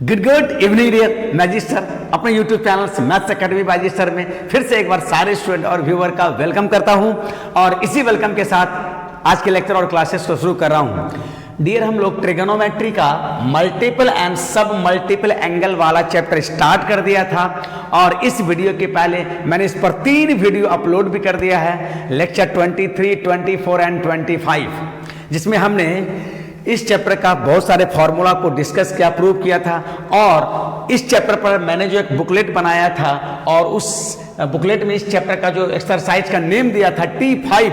Good evening dear Magister. अपने YouTube channel से maths academy Magister में फिर से एक बार सारे स्टूडेंट और व्यूअर का वेलकम करता हूं और इसी वेलकम के साथ आज के लेक्चर और क्लासेस को शुरू कर रहा हूं। डियर, हम लोग ट्रिगोनोमेट्री का मल्टीपल एंड सब मल्टीपल एंगल वाला चैप्टर स्टार्ट कर दिया था और इस वीडियो के पहले मैंने इस पर 3 वीडियो अपलोड भी कर दिया है, लेक्चर 23, 24 एंड 25, जिसमें हमने इस चैप्टर का बहुत सारे फॉर्मूला को डिस्कस किया, प्रूव किया था। और इस चैप्टर पर मैंने जो एक बुकलेट बनाया था और उस बुकलेट में इस चैप्टर का जो एक्सरसाइज का नेम दिया था T5,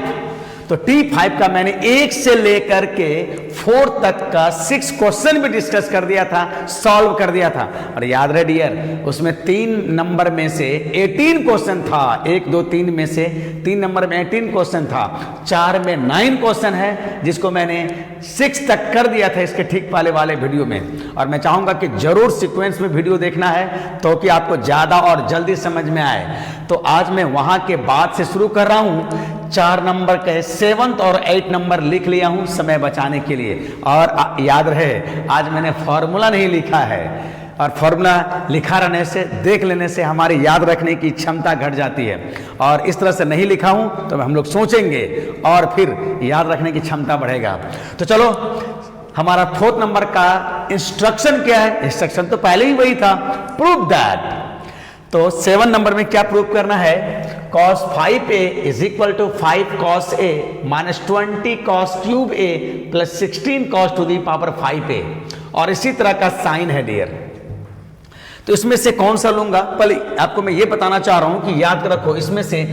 तो T5 का मैंने 1 से लेकर के 4 तक का 6 क्वेश्चन भी डिस्कस कर दिया था, सॉल्व कर दिया था। और याद रहे डियर, उसमें 3 नंबर में से 18 क्वेश्चन था। 1 2 3 में से 3 नंबर में 18 क्वेश्चन था, 4 में 9 क्वेश्चन है, जिसको मैंने 6 तक कर दिया था इसके ठीक पहले वाले वीडियो में। और मैं चाहूंगा कि जरूर सीक्वेंस में वीडियो देखना है तो कि आपको ज्यादा और जल्दी समझ में आए। तो आज मैं वहां के बाद से शुरू कर रहा हूं। 4 नंबर के 7th और 8 नंबर लिख लिया हूं समय बचाने के लिए। और याद रहे, आज मैंने फॉर्मूला नहीं लिखा है, और फॉर्मूला लिखा रहने से, देख लेने से हमारी याद रखने की क्षमता घट जाती है। और इस तरह से नहीं लिखा हूं तो हम लोग सोचेंगे और फिर याद रखने की क्षमता बढ़ेगा। तो चलो, हमारा 4th नंबर का इंस्ट्रक्शन क्या है? इंस्ट्रक्शन तो पहले ही वही था, प्रूव दैट। तो 7 नंबर में क्या प्रूव करना है? cos 5a is equal to 5 cos a minus 20 cos cube a plus 16 cos to the power 5a। और इसी तरह का साइन है डियर। तो इसमें से कौन सा लूंगा? पहले आपको मैं ये बताना चाह रहा हूं कि याद रखो, इसमें से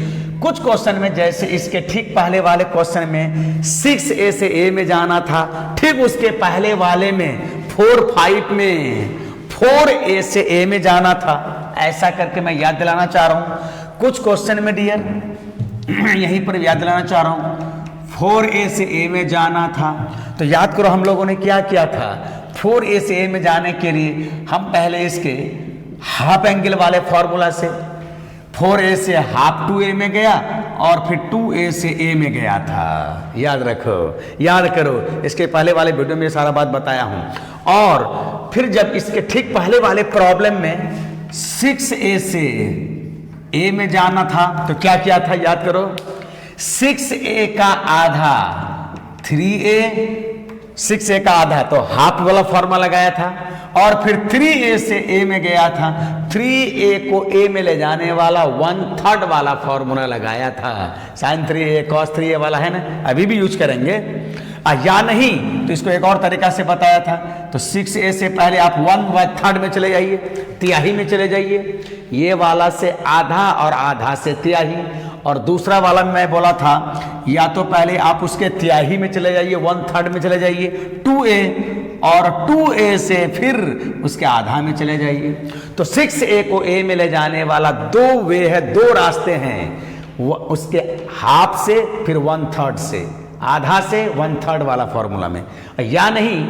कुछ क्वेश्चन में, जैसे इसके ठीक पहले वाले क्वेश्चन में 6a से a में जाना था, ठीक उसके पहले वाले में 4 5 में 4a से a में जाना था। ऐसा करके मैं याद दिलाना चाह रहा हूं। कुछ क्वेश्चन में डियर यहीं पर याद दिलाना चाह रहा हूं, 4a से a में जाना था। तो याद करो, हम लोगों ने क्या किया था? 4a से a में जाने के लिए हम पहले इसके हाफ एंगल वाले फॉर्मूला से 4a से हाफ 2a में गया और फिर 2a से a में गया था। याद रखो, याद करो, इसके पहले वाले वीडियो में सारा बात बताया हूं। और फिर जब इसके ठीक पहले वाले प्रॉब्लम में 6a से a में जाना था तो क्या किया था? याद करो, 6a का आधा 3a, 6a का आधा तो हाफ वाला फॉर्मूला लगाया था। और फिर 3a से a में गया था, 3a को a में ले जाने वाला 1/3 वाला फॉर्मूला लगाया था। sin 3a cos 3a वाला है ना, अभी भी यूज करेंगे। या नहीं तो इसको एक और तरीका से बताया था। तो 6a से पहले आप 1/3 में चले जाइए, तिहाई में चले जाइए। ये वाला से आधा और आधा से तिहाई। और दूसरा वाला मैं बोला था, या तो पहले आप उसके तिहाई में चले जाइए, 1/3 में चले जाइए 2a, और 2a से फिर उसके आधा में चले जाइए। तो 6a को a में ले जाने वाला 2 वे है, 2 रास्ते हैं, वो उसके हाफ से फिर 1/3 से, आधा से 1/3 वाला फॉर्मूला में। या नहीं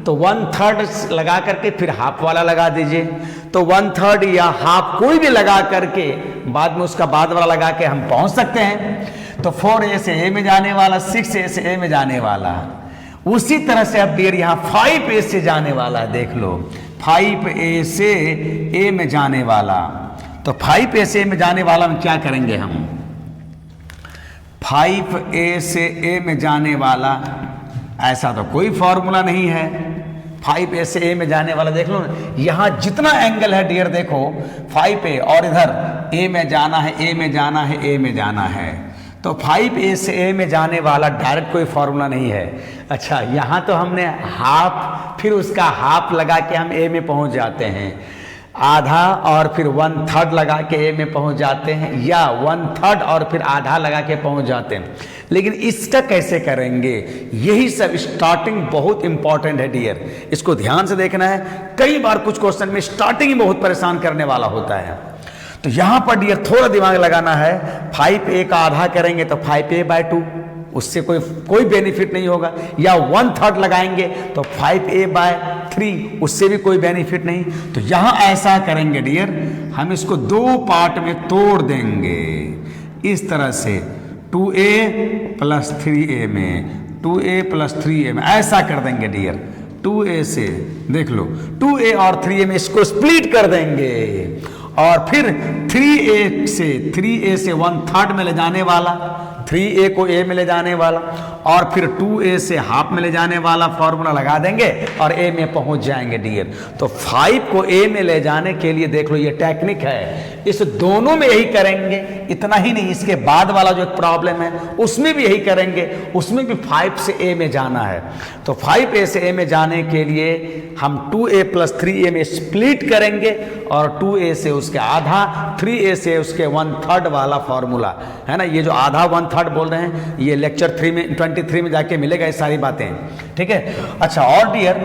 तो 1/3 लगा करके फिर हाफ वाला लगा दीजिए। तो 1/3 या हाफ कोई भी लगा करके बाद में उसका बाद वाला लगा के हम पहुंच सकते हैं। तो 4a से a में जाने वाला, 6a से a में जाने वाला, उसी तरह से अब डियर यहां 5a से जाने वाला है। देख लो, 5a से a में जाने वाला। तो 5a से a में जाने वाला में क्या करेंगे हम? 5a से a में जाने वाला, ऐसा तो कोई फॉर्मूला नहीं है। 5a से a में जाने वाला देख लो, यहां जितना एंगल है डियर, देखो 5a और इधर a में जाना है, a में जाना है, a में जाना है। तो 5a से a में जाने वाला डायरेक्ट कोई फॉर्मूला नहीं है। अच्छा, यहां तो हमने हाफ फिर उसका हाफ लगा के हम a में पहुंच जाते हैं, आधा और फिर 1/3 लगा के a में पहुंच जाते हैं, या 1/3 और फिर आधा लगा के पहुंच जाते हैं। लेकिन इसका कैसे करेंगे? यही सब स्टार्टिंग बहुत इंपॉर्टेंट है डियर, इसको ध्यान से देखना है। कई बार कुछ क्वेश्चन में स्टार्टिंग ही बहुत परेशान करने वाला होता है। तो यहां पर डियर थोड़ा दिमाग लगाना है। 5a का आधा करेंगे तो 5a/2, उससे कोई बेनिफिट नहीं होगा। या 1/3 लगाएंगे तो 5a/3, उससे भी कोई बेनिफिट नहीं। तो यहां ऐसा करेंगे डियर, हम इसको 2 पार्ट में तोड़ देंगे इस तरह से, 2a + 3a में, 2a + 3a में, ऐसा कर देंगे डियर। 2a से देख लो 2a और 3a में इसको स्प्लिट कर देंगे और फिर 3a से 1/3 में ले जाने वाला, 3a को a में ले जाने वाला और फिर 2a से हाफ में ले जाने वाला फॉर्मूला लगा देंगे और a में पहुंच जाएंगे डियर। तो 5 को a में ले जाने के लिए देख लो ये टेक्निक है, इस दोनों में यही करेंगे। इतना ही नहीं, इसके बाद वाला जो प्रॉब्लम है उसमें भी यही करेंगे, उसमें भी 5 से a में जाना है। तो 5a से a में जाने के लिए हम 2a प्लस 3a में स्प्लिट करेंगे और 2a से उसके आधा, 3a से उसके 1/3 वाला फॉर्मूला है ना, ये जो आधा 1/3 बोल रहे हैं ये लेक्चर 23 में जाके मिलेगा ये सारी बातें, ठीक है। अच्छा, और डियर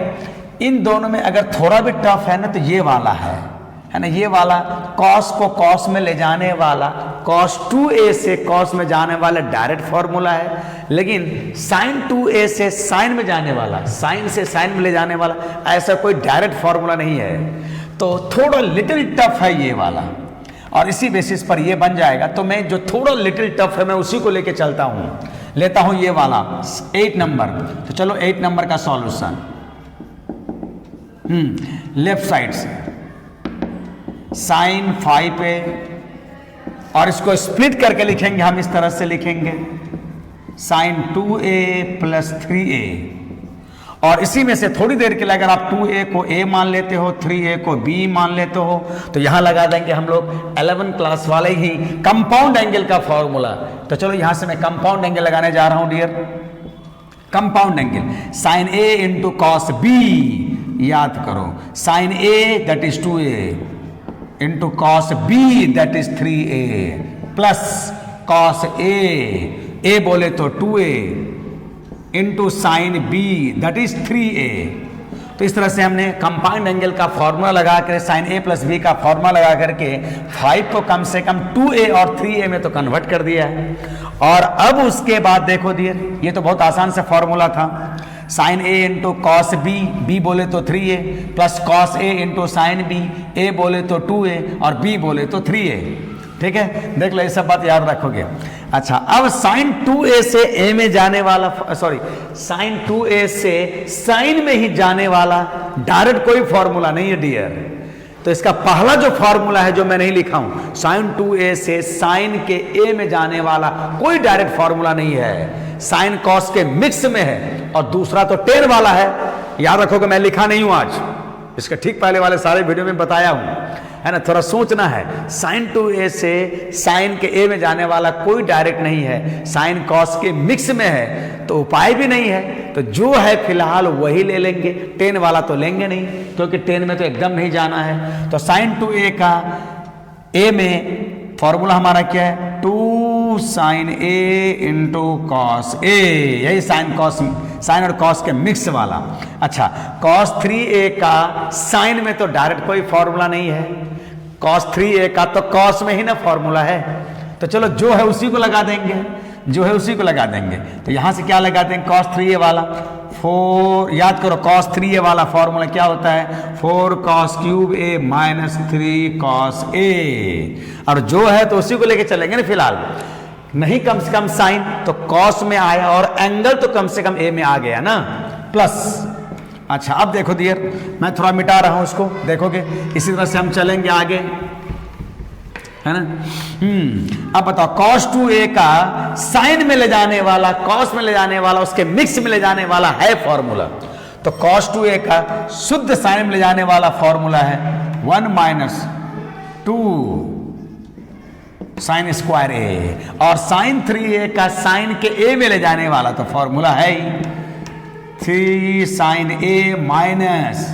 इन दोनों में अगर थोड़ा भी टफ है ना तो ये वाला है ना, ये वाला कॉस को कॉस में ले जाने वाला, कॉस 2a से कॉस में जाने वाला डायरेक्ट फॉर्मूला है, लेकिन साइन 2a से साइन में जाने वाला, साइन से साइन में ले जाने वाला ऐसा कोई डायरेक्ट फॉर्मूला नहीं है। तो थोड़ा लिटिल टफ है ये वाला और इसी बेसिस पर ये बन जाएगा। तो मैं जो थोड़ा लिटिल टफ है मैं उसी को लेके चलता हूं, लेता हूं ये वाला 8 नंबर। तो चलो 8 नंबर का सॉल्यूशन लेफ्ट साइड से साइन 5a और इसको स्प्लिट करके लिखेंगे हम, इस तरह से लिखेंगे साइन 2a प्लस 3a और इसी में से थोड़ी देर के लिए अगर आप 2a को a मान लेते हो, 3a को b मान लेते हो तो यहां लगा देंगे हम लोग 11 क्लास वाले ही कंपाउंड एंगल का फॉर्मूला। तो चलो यहां से मैं कंपाउंड एंगल लगाने जा रहा हूं dear. Compound angle sine a into cos b, याद करो sine a that is 2a into cos b that is 3a plus cos a बोले तो 2a into sine b that is 3a। तो इस तरह से हमने कंपाउंड एंगल का फॉर्मूला लगा कर साइन a प्लस b का फॉर्मूला लगा करके 5 को कम से कम 2a और 3a में तो कन्वर्ट कर दिया है। और अब उसके बाद देखो डियर, ये तो बहुत आसान सा फॉर्मूला था, sine a into cos b बोले तो 3a plus cos a into sine b, a बोले तो 2a और b बोले तो 3a, ठीक है। देख लो ये सब बात याद रखोगे। अच्छा, अब साइन 2a से a में जाने वाला, सॉरी साइन 2a से साइन में ही जाने वाला डायरेक्ट कोई फॉर्मूला नहीं है डियर। तो इसका पहला जो फॉर्मूला है जो मैं नहीं लिखा हूं, साइन 2a से साइन के a में जाने वाला कोई डायरेक्ट फॉर्मूला नहीं है, साइन कॉस के मिक्स में है। और दूसरा तो टेन वाला है, याद रखोगे मैं लिखा नहीं हूं आज, इसके ठीक पहले वाले सारे वीडियो में बताया हूं, है ना। थोड़ा सोचना है, साइन 2a से साइन के a में जाने वाला कोई डायरेक्ट नहीं है, साइन कॉस के मिक्स में है तो उपाय भी नहीं है। तो जो है फिलहाल वही ले लेंगे, टेन वाला तो लेंगे नहीं क्योंकि टेन में तो एकदम नहीं जाना है। तो साइन 2a का a में फॉर्मूला हमारा क्या है, 2 sine a into cos a, यही साइन और कॉस के मिक्स वाला। अच्छा, कॉस 3a का साइन में तो डायरेक्ट कोई फॉर्मूला नहीं है, कॉस 3a का तो कॉस में ही ना फॉर्मूला है। तो चलो जो है उसी को लगा देंगे, जो है उसी को लगा देंगे। तो यहां से क्या लगा देंगे, कॉस 3a वाला 4, याद करो कॉस 3a वाला फॉर्मूला क्या होता है, 4 cos cube a minus 3 cos a। और जो है तो उसी को लेके चलेंगे ना फिलहाल, नहीं कम से कम साइन तो कॉस में आया और एंगल तो कम से कम a में आ गया ना, प्लस। अच्छा, अब देखो डियर, मैं थोड़ा मिटा रहा हूं उसको, देखोगे इसी तरह से हम चलेंगे आगे, है ना। अब बताओ cos 2a का साइन में ले जाने वाला, cos में ले जाने वाला, उसके मिक्स में ले जाने वाला है फॉर्मूला। तो cos 2a का शुद्ध साइन में ले जाने वाला फॉर्मूला है 1 माइनस 2 साइन स्क्वायर a, और साइन 3a का साइन के a में ले जाने वाला तो फॉर्मूला है ही 3 sine a minus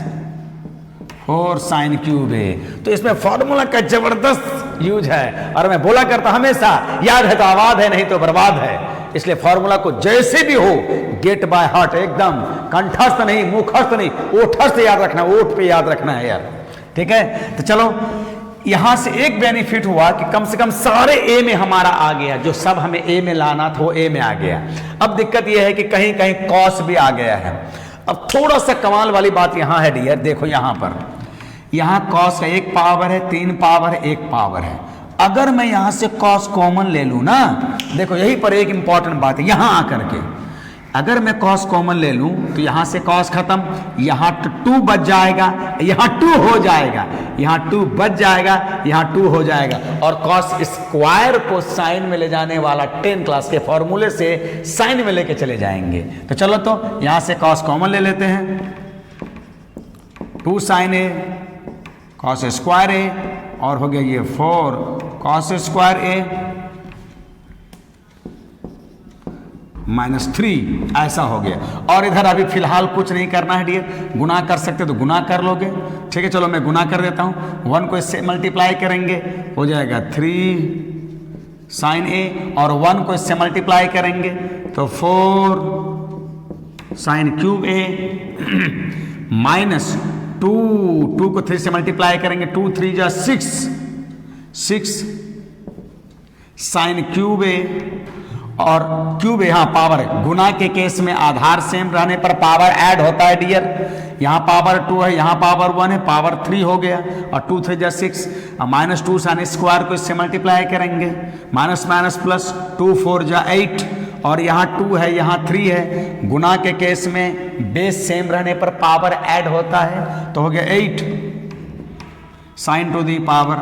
4 sine cube a। तो इसमें फॉर्मूला का जबरदस्त यूज है और मैं बोला करता हमेशा, याद है तो आवाज है, नहीं तो बर्बाद है। इसलिए फॉर्मूला को जैसे भी हो गेट बाय हार्ट, एकदम कंठस्थ नहीं, मुखस्थ नहीं, ओठस्थ याद रखना, ओठ पे याद रखना है यार, ठीक है। तो चलो यहां से एक बेनिफिट हुआ कि कम से कम सारे ए में हमारा आ गया, जो सब हमें ए में लाना था वो ए में आ गया। अब दिक्कत यह है कि कहीं कहीं कॉस भी आ गया है। अब थोड़ा सा कमाल वाली बात यहां है डियर, देखो यहां पर, यहां कॉस का 1 पावर है, 3 पावर है, 1 पावर है। अगर मैं यहां से कॉस कॉमन ले लूं ना, देखो यहीं पर एक इंपॉर्टेंट बात है, यहां आकर के अगर मैं cos कॉमन ले लूं तो यहां से cos खत्म, यहां 2 बच जाएगा, यहां 2 हो जाएगा, यहां 2 बच जाएगा, यहां 2 हो जाएगा, और cos स्क्वायर को साइन में ले जाने वाला 10 क्लास के फॉर्मूले से साइन में लेके चले जाएंगे। तो चलो तो यहां से cos कॉमन ले लेते हैं, 2 sin a cos square a, और हो गया ये 4 cos स्क्वायर a -3, ऐसा हो गया। और इधर अभी फिलहाल कुछ नहीं करना है डियर, गुना कर सकते तो गुना कर लोगे, ठीक है। चलो मैं गुना कर देता हूं, 1 को इससे मल्टीप्लाई करेंगे हो जाएगा 3 sin a, और 1 को इससे मल्टीप्लाई करेंगे तो 4 sin क्यूब a माइनस 2 को 3 से मल्टीप्लाई करेंगे, 2 3 जा 6 sin क्यूब a, और क्यूब यहाँ पावर है, गुना के केस में आधार सेम रहने पर पावर ऐड होता है डियर। यहाँ पावर 2 है, यहाँ पावर 1 है, पावर 3 हो गया, और 2 3 जा 6, -2 साइन स्क्वायर को इससे मल्टीप्लाई करेंगे, माइनस माइनस प्लस 2 4 जा 8, और यहाँ 2 है, यहाँ 3 है, गुना के केस में बेस सेम रहने पर पावर ऐड होता है, तो हो गया 8 sign to the power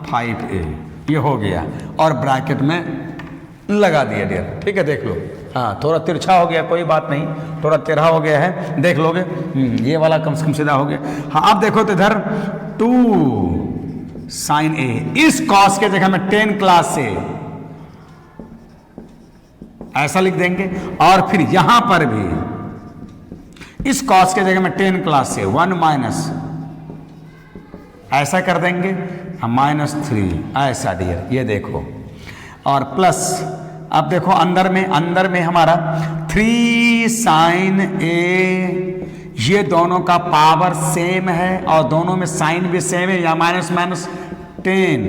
5a, ये हो गया, और ब्रैकेट में लगा दिया डियर, ठीक है। देख लो, हाँ थोड़ा तिरछा हो गया, कोई बात नहीं, थोड़ा टेढ़ा हो गया है, देख लोगे, ये वाला कम से कम सीधा हो गया। हाँ अब देखो तो इधर 2 sin a, इस cos के जगह में 10 क्लास से ऐसा लिख देंगे, और फिर यहां पर भी इस cos के जगह में 10 क्लास से 1 माइनस ऐसा कर देंगे, -3 ऐसा डियर, ये देखो, और प्लस अब देखो अंदर में हमारा 3 sin a, ये दोनों का पावर सेम है और दोनों में साइन भी सेम है, या minus minus 10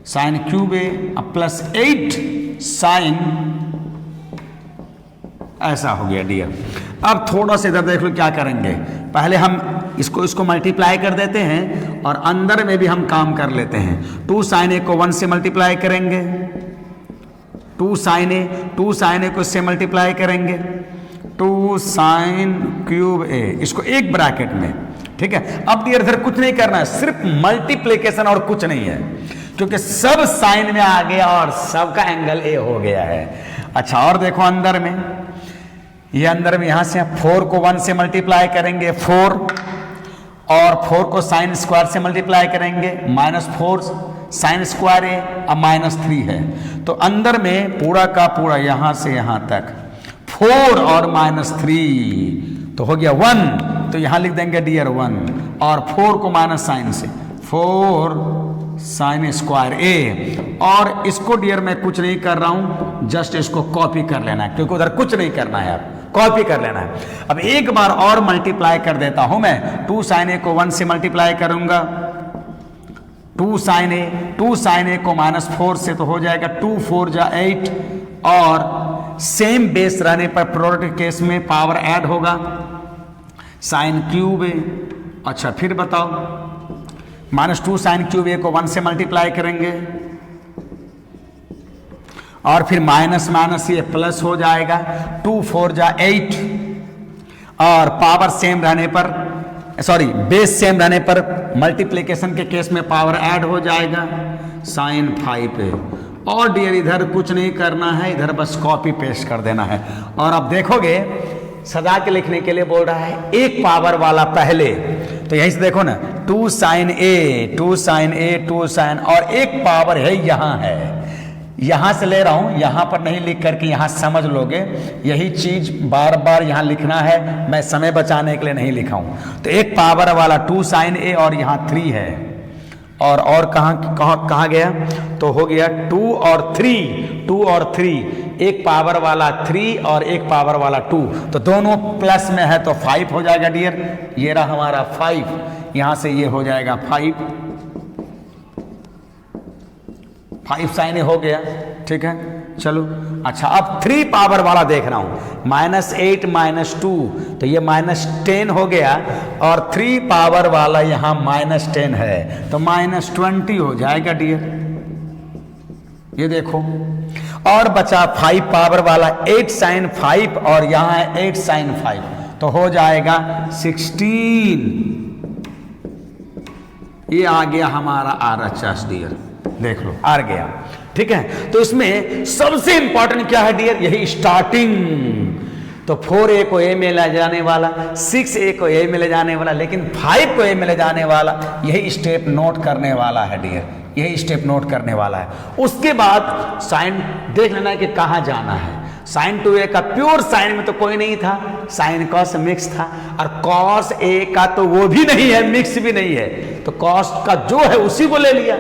sin cube a plus 8 sin, ऐसा हो गया डियर। अब थोड़ा सा इधर देख लो क्या करेंगे, पहले हम इसको मल्टीप्लाई कर देते हैं और अंदर में भी हम काम कर लेते हैं। 2 sin a को 1 से मल्टीप्लाई करेंगे, 2 sin a को इससे मल्टीप्लाई करेंगे, 2 sin क्यूब a, इसको एक ब्रैकेट में, ठीक है। अब डियर इधर कुछ नहीं करना है, सिर्फ मल्टीप्लिकेशन और कुछ नहीं है, क्योंकि सब साइन में आ गया और सबका एंगल a हो गया है। अच्छा और देखो अंदर में, ये अंदर में यहां से 4 को 1 से मल्टीप्लाई करेंगे 4, और 4 को साइन स्क्वायर से मल्टीप्लाई करेंगे -4 साइन स्क्वायर है, अब -3 है, तो अंदर में पूरा का पूरा यहां से यहां तक 4 और -3 तो हो गया 1, तो यहां लिख देंगे डियर 1, और 4 को माइनस साइन से 4 साइन स्क्वायर a, और इसको डियर मैं कुछ नहीं कर रहा हूं, जस्ट इसको कॉपी कर लेना है, क्योंकि उधर कुछ नहीं करना है, आप कॉपी कर लेना है। अब एक बार और मल्टीप्लाई कर देता हूं मैं, 2 sin a को 1 से मल्टीप्लाई करूंगा, 2 sin a को -4 से तो हो जाएगा 2 4 जा 8, और सेम बेस रहने पर प्रोडक्ट केस में पावर ऐड होगा, साइन क्यूब a। अच्छा फिर बताओ, -2 साइन क्यूब a को 1 से मल्टीप्लाई करेंगे, और फिर माइनस माइनस ये प्लस हो जाएगा, 2 4 जा 8, और पावर सेम रहने पर, सॉरी बेस सेम रहने पर मल्टीप्लिकेशन के केस में पावर ऐड हो जाएगा, साइन 5a। और डियर इधर कुछ नहीं करना है, इधर बस कॉपी पेस्ट कर देना है। और अब देखोगे सजा के लिखने के लिए बोल रहा है एक पावर वाला पहले, तो यहीं से देखो ना 2 sin a 2 sin a 2 sin, और एक पावर है यहां है, यहां से ले रहा हूं, यहां पर नहीं लिख करके यहां समझ लोगे, यही चीज बार बार यहां लिखना है, मैं समय बचाने के लिए नहीं लिखा हूं। तो एक पावर वाला 2 sin a और यहां 3 है, और कहाँ गया, तो हो गया 2 और 3, एक पावर वाला 3 और एक पावर वाला 2, तो दोनों प्लस में है तो 5 हो जाएगा डियर, ये रहा हमारा 5, यहां से ये हो जाएगा 5 sin हो गया, ठीक है। चलो अच्छा अब 3 पावर वाला देख रहा हूं, -8 -2, तो ये -10 हो गया, और 3 पावर वाला यहां -10 है, तो -20 हो जाएगा डियर, ये देखो। और बचा 5 पावर वाला 8 sin 5 और यहां है 8 sin 5, तो हो जाएगा 16। ये आ गया हमारा RHS डियर, देख लो आ गया, ठीक है। तो इसमें सबसे इंपॉर्टेंट क्या है डियर, यही स्टार्टिंग। तो 4A को A में ले जाने वाला, 6A को A में ले जाने वाला, लेकिन 5 को A में ले जाने वाला, यही स्टेप नोट करने वाला है डियर, यही स्टेप नोट करने वाला है। उसके बाद साइन देख लेना है कि कहाँ जाना है। साइन 2A का प्योर साइन में तो कोई नहीं था, साइन कॉस मिक्स था, और कॉस A का तो वो भी नहीं है, मिक्स भी नहीं है, तो कॉस का जो है उसी को ले लिया।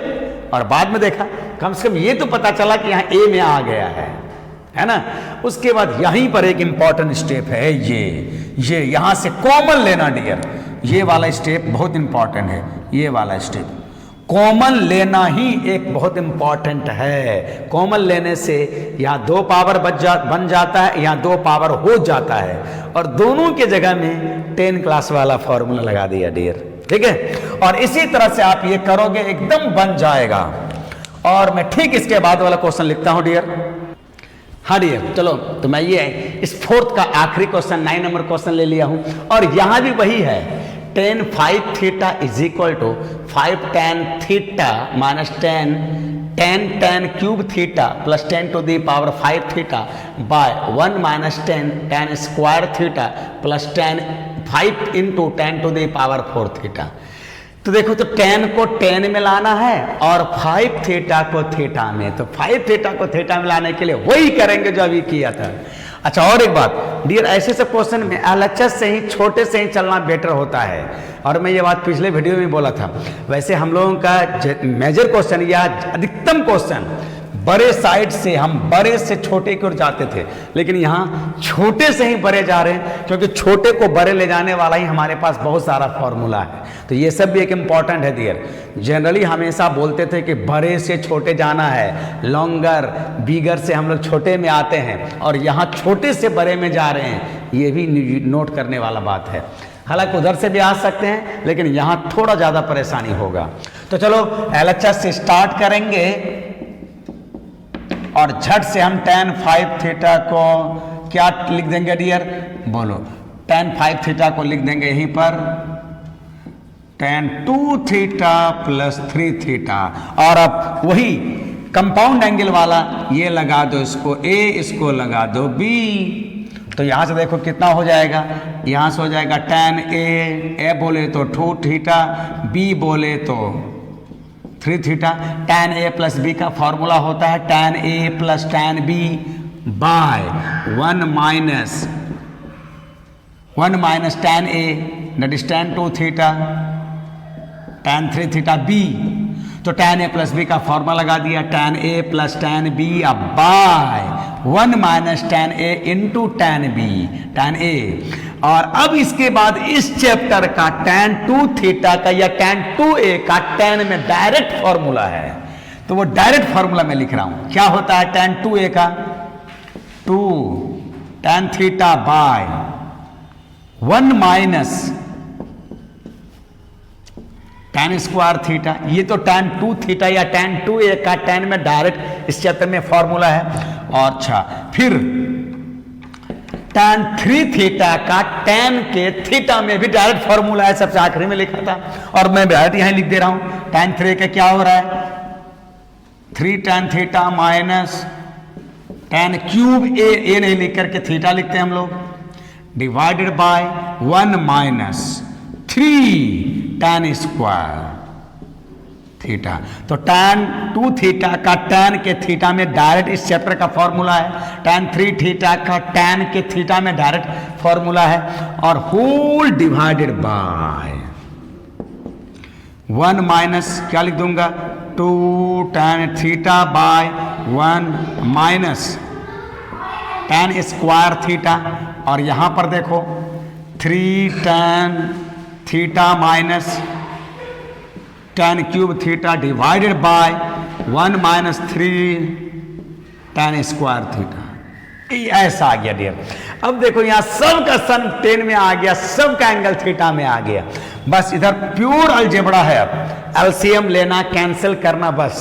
और बाद में देखा, कम से कम ये तो पता चला कि यहाँ A में आ गया है ना। उसके बाद यहीं पर एक इंपॉर्टेंट स्टेप है, ये यहां से कॉमन लेना डियर, ये वाला स्टेप बहुत इंपॉर्टेंट है। ये वाला स्टेप कॉमन लेना ही एक बहुत इंपॉर्टेंट है। कॉमन लेने से यहाँ 2 पावर बन जाता है, यहाँ 2 पावर हो जाता है, और दोनों के जगह में 10 क्लास वाला फॉर्मूला लगा दिया डियर, ठीक है। और इसी तरह से आप ये करोगे एकदम बन जाएगा। और मैं ठीक इसके बाद वाला क्वेश्चन लिखता हूं डियर। हाँ डियर, चलो तो मैं ये इस 4th का आखिरी क्वेश्चन 9 नंबर क्वेश्चन ले लिया हूं, और यहां भी वही है। tan 5 theta is equal to 5 tan theta minus 10 tan cube theta plus 10 to the power 5 theta by 1 minus 10 tan square theta plus 10 5 into 10 to the power 4 theta. तो देखो, तो tan को tan में लाना है और 5 थीटा को थीटा में, तो 5 थीटा को थीटा में लाने के लिए वही करेंगे जो अभी किया था। अच्छा, और एक बात डियर, ऐसे सब क्वेश्चन में LHS से ही, छोटे से ही चलना बेटर होता है। और मैं ये बात पिछले वीडियो में बोला था, वैसे हम लोगों का मेजर क्वेश्चन या अधिकतम क्वेश्चन बड़े साइड से, हम बड़े से छोटे की ओर जाते थे, लेकिन यहाँ छोटे से ही बड़े जा रहे हैं, क्योंकि छोटे को बड़े ले जाने वाला ही हमारे पास बहुत सारा फॉर्मूला है। तो ये सब भी एक इम्पॉर्टेंट है डियर। जनरली हमेशा बोलते थे कि बड़े से छोटे जाना है, लॉन्गर बिगर से हम लोग छोटे में आते हैं, और यहाँ छोटे से बड़े में जा रहे हैं, ये भी नोट करने वाला बात है। हालांकि उधर से भी आ सकते हैं, लेकिन यहाँ थोड़ा ज़्यादा परेशानी होगा। तो चलो LHS से स्टार्ट करेंगे, और झट से हम tan 5 थीटा को क्या लिख देंगे डियर, बोलो। tan 5 थीटा को लिख देंगे यहीं पर tan 2 थीटा प्लस 3 थीटा, और अब वही कंपाउंड एंगल वाला ये लगा दो, इसको A, इसको लगा दो B। तो यहां से देखो कितना हो जाएगा, यहां से हो जाएगा tan A बोले तो 2 थीटा, B बोले तो 3 theta. tan A plus B का फॉर्मूला होता है tan A plus tan B by 1 minus tan A, that is tan 2 theta, tan 3 theta B। तो tan A प्लस B का फॉर्मूला लगा दिया, tan A plus tan B by 1 minus tan A into tan B, tan A। और अब इसके बाद इस chapter का tan 2 थीटा का या tan 2A का tan में डायरेक्ट फॉर्मूला है, तो वो डायरेक्ट फॉर्मूला मैं लिख रहा हूं। क्या होता है tan 2A का, 2 tan theta by 1 minus tan square theta. ये तो tan 2 थीटा या tan 2A का tan में डायरेक्ट इस चैप्टर में फॉर्मूला है। और अच्छा, फिर tan 3 थीटा का tan के थीटा में भी डायरेक्ट फॉर्मूला है, सबसे आखिरी में लिखा था, और मैं डायरेक्ट यहां लिख दे रहा हूं। tan 3 का क्या हो रहा है, 3 tan theta minus tan cube A नहीं लिख करके थीटा लिखते हैं हम लोग, divided by 1 minus 3 tan square theta. तो tan 2 थीटा का tan के थीटा में डायरेक्ट इस चैप्टर का फॉर्मूला है, tan 3 थीटा का tan के थीटा में डायरेक्ट फॉर्मूला है, और होल डिवाइडेड बाय 1 माइनस क्या लिख दूंगा, 2 tan theta by 1 minus tan square theta. और यहां पर देखो 3 tan theta minus tan cube theta divided by 1 minus 3 tan square theta. ऐसा आ गया डियर। अब देखो यहां सब का सन 10 में आ गया, सब का एंगल थीटा में आ गया। बस इधर प्योर अलजेब्रा है, अब एलसीएम लेना, कैंसिल करना, बस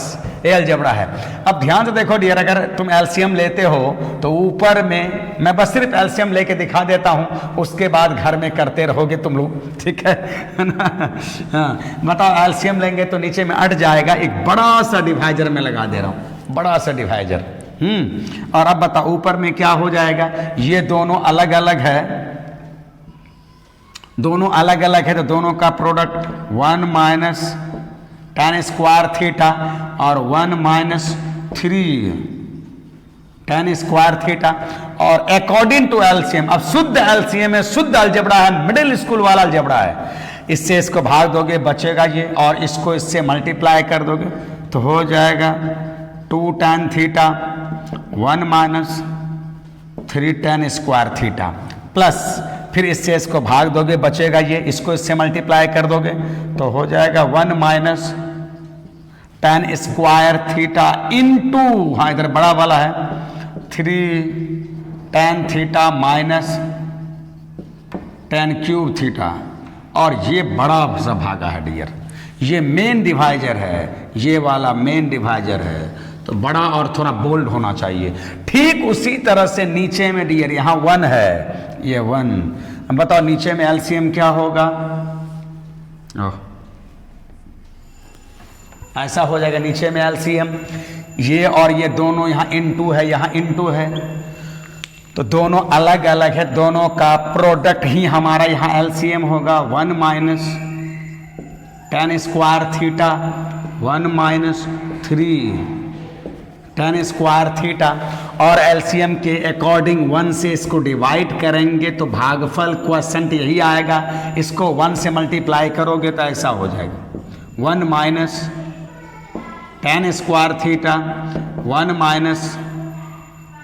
ये अलजेब्रा है। अब ध्यान से देखो डियर, अगर तुम एलसीएम लेते हो तो ऊपर में मैं बस सिर्फ एलसीएम लेके दिखा देता हूं, उसके बाद घर में करते रहोगे तुम लोग, ठीक है ना। हाँ बताओ, एलसीएम लेंगे तो नीचे में अट जाएगा, एक बड़ा सा डिवाइजर में लगा दे रहा हूं, बड़ा सा डिवाइजर। और अब बताओ ऊपर में क्या हो जाएगा, ये दोनों अलग अलग है, दोनों अलग अलग है तो दोनों का product 1 minus tan square theta और 1 माइनस 3 tan स्क्वायर थीटा। और अकॉर्डिंग टू एलसीएम, अब शुद्ध एलसीएम है, शुद्ध अलजेब्रा है, मिडिल स्कूल वाला अलजेब्रा है, इससे इसको भाग दोगे बचेगा ये, और इसको इससे मल्टीप्लाई कर दोगे तो हो जाएगा 2 tan theta 1 minus 3 tan square theta, plus फिर इससे इसको भाग दोगे बचेगा ये, इसको इससे मल्टीप्लाई कर दोगे तो हो जाएगा 1 minus tan square theta into, हाँ इधर बड़ा वाला है, 3 tan theta minus tan cube theta. और ये बड़ा सा भागा है डियर, ये मेन डिवाइजर है, ये वाला मेन डिवाइजर है, तो बड़ा और थोड़ा बोल्ड होना चाहिए। ठीक उसी तरह से नीचे में डियर यहाँ 1 है, ये 1, अब बताओ नीचे में एलसीएम क्या होगा, ऐसा हो जाएगा नीचे में एलसीएम, ये और ये दोनों यहाँ इनटू है, यहाँ इनटू है, तो दोनों अलग अलग है, दोनों का प्रोडक्ट ही हमारा यहाँ एलसीएम होगा 1 minus tan square theta 1 minus 3 tan square theta. और एलसीएम के अकॉर्डिंग 1 से इसको डिवाइड करेंगे तो भागफल क्वोशेंट यही आएगा, इसको 1 से मल्टीप्लाई करोगे तो ऐसा हो जाएगा 1 minus tan square theta 1 minus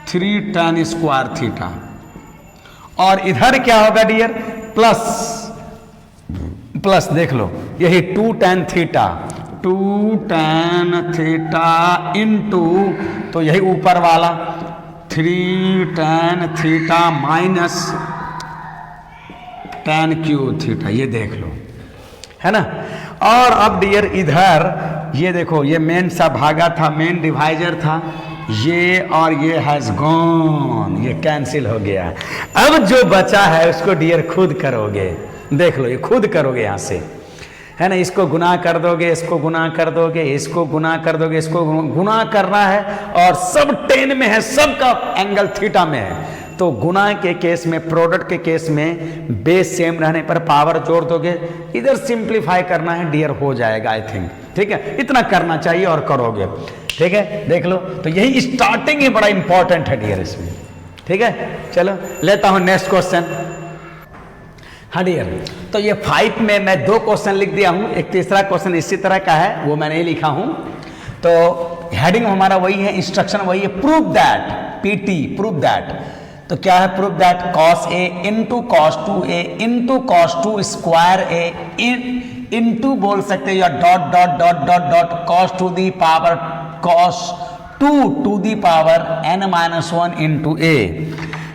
3 tan square theta. और इधर क्या होगा डियर, प्लस प्लस देख लो, यही 2 tan theta 2 tan theta into, तो यही ऊपर वाला 3 tan theta minus tan cube theta, ये देख लो, है ना। और अब डियर इधर ये देखो, ये मेन सा भागा था, मेन डिवाइजर था, ये और ये हैज गॉन, ये कैंसिल हो गया। अब जो बचा है उसको डियर खुद करोगे, देख लो ये खुद करोगे यहां से, है ना, इसको गुना कर दोगे, इसको गुना कर दोगे, इसको गुना कर दोगे, इसको गुना करना है, और सब 10 में है, सबका एंगल थीटा में है, तो गुना के केस में, प्रोडक्ट के केस में बेस सेम रहने पर पावर जोड़ दोगे, इधर सिंप्लीफाई करना है डियर, हो जाएगा आई थिंक, ठीक है, इतना करना चाहिए और करोगे, ठीक है। देख लो, तो यही स्टार्टिंग ही बड़ा इंपॉर्टेंट है डियर इसमें, ठीक है। चलो लेता हूं नेक्स्ट क्वेश्चन। हाँ डियर, तो ये 5 में मैं 2 क्वेश्चन लिख दिया हूं, एक तीसरा क्वेश्चन इसी तरह का है, वो मैंने ही लिखा हूं, तो हेडिंग हमारा वही है, इंस्ट्रक्शन वही है, prove that, PT prove that. तो क्या है prove that, cos a into cos 2a into cos 2 square a into बोल सकते हैं, या dot dot dot dot dot cos to the power cos 2 to the power n minus 1 into a।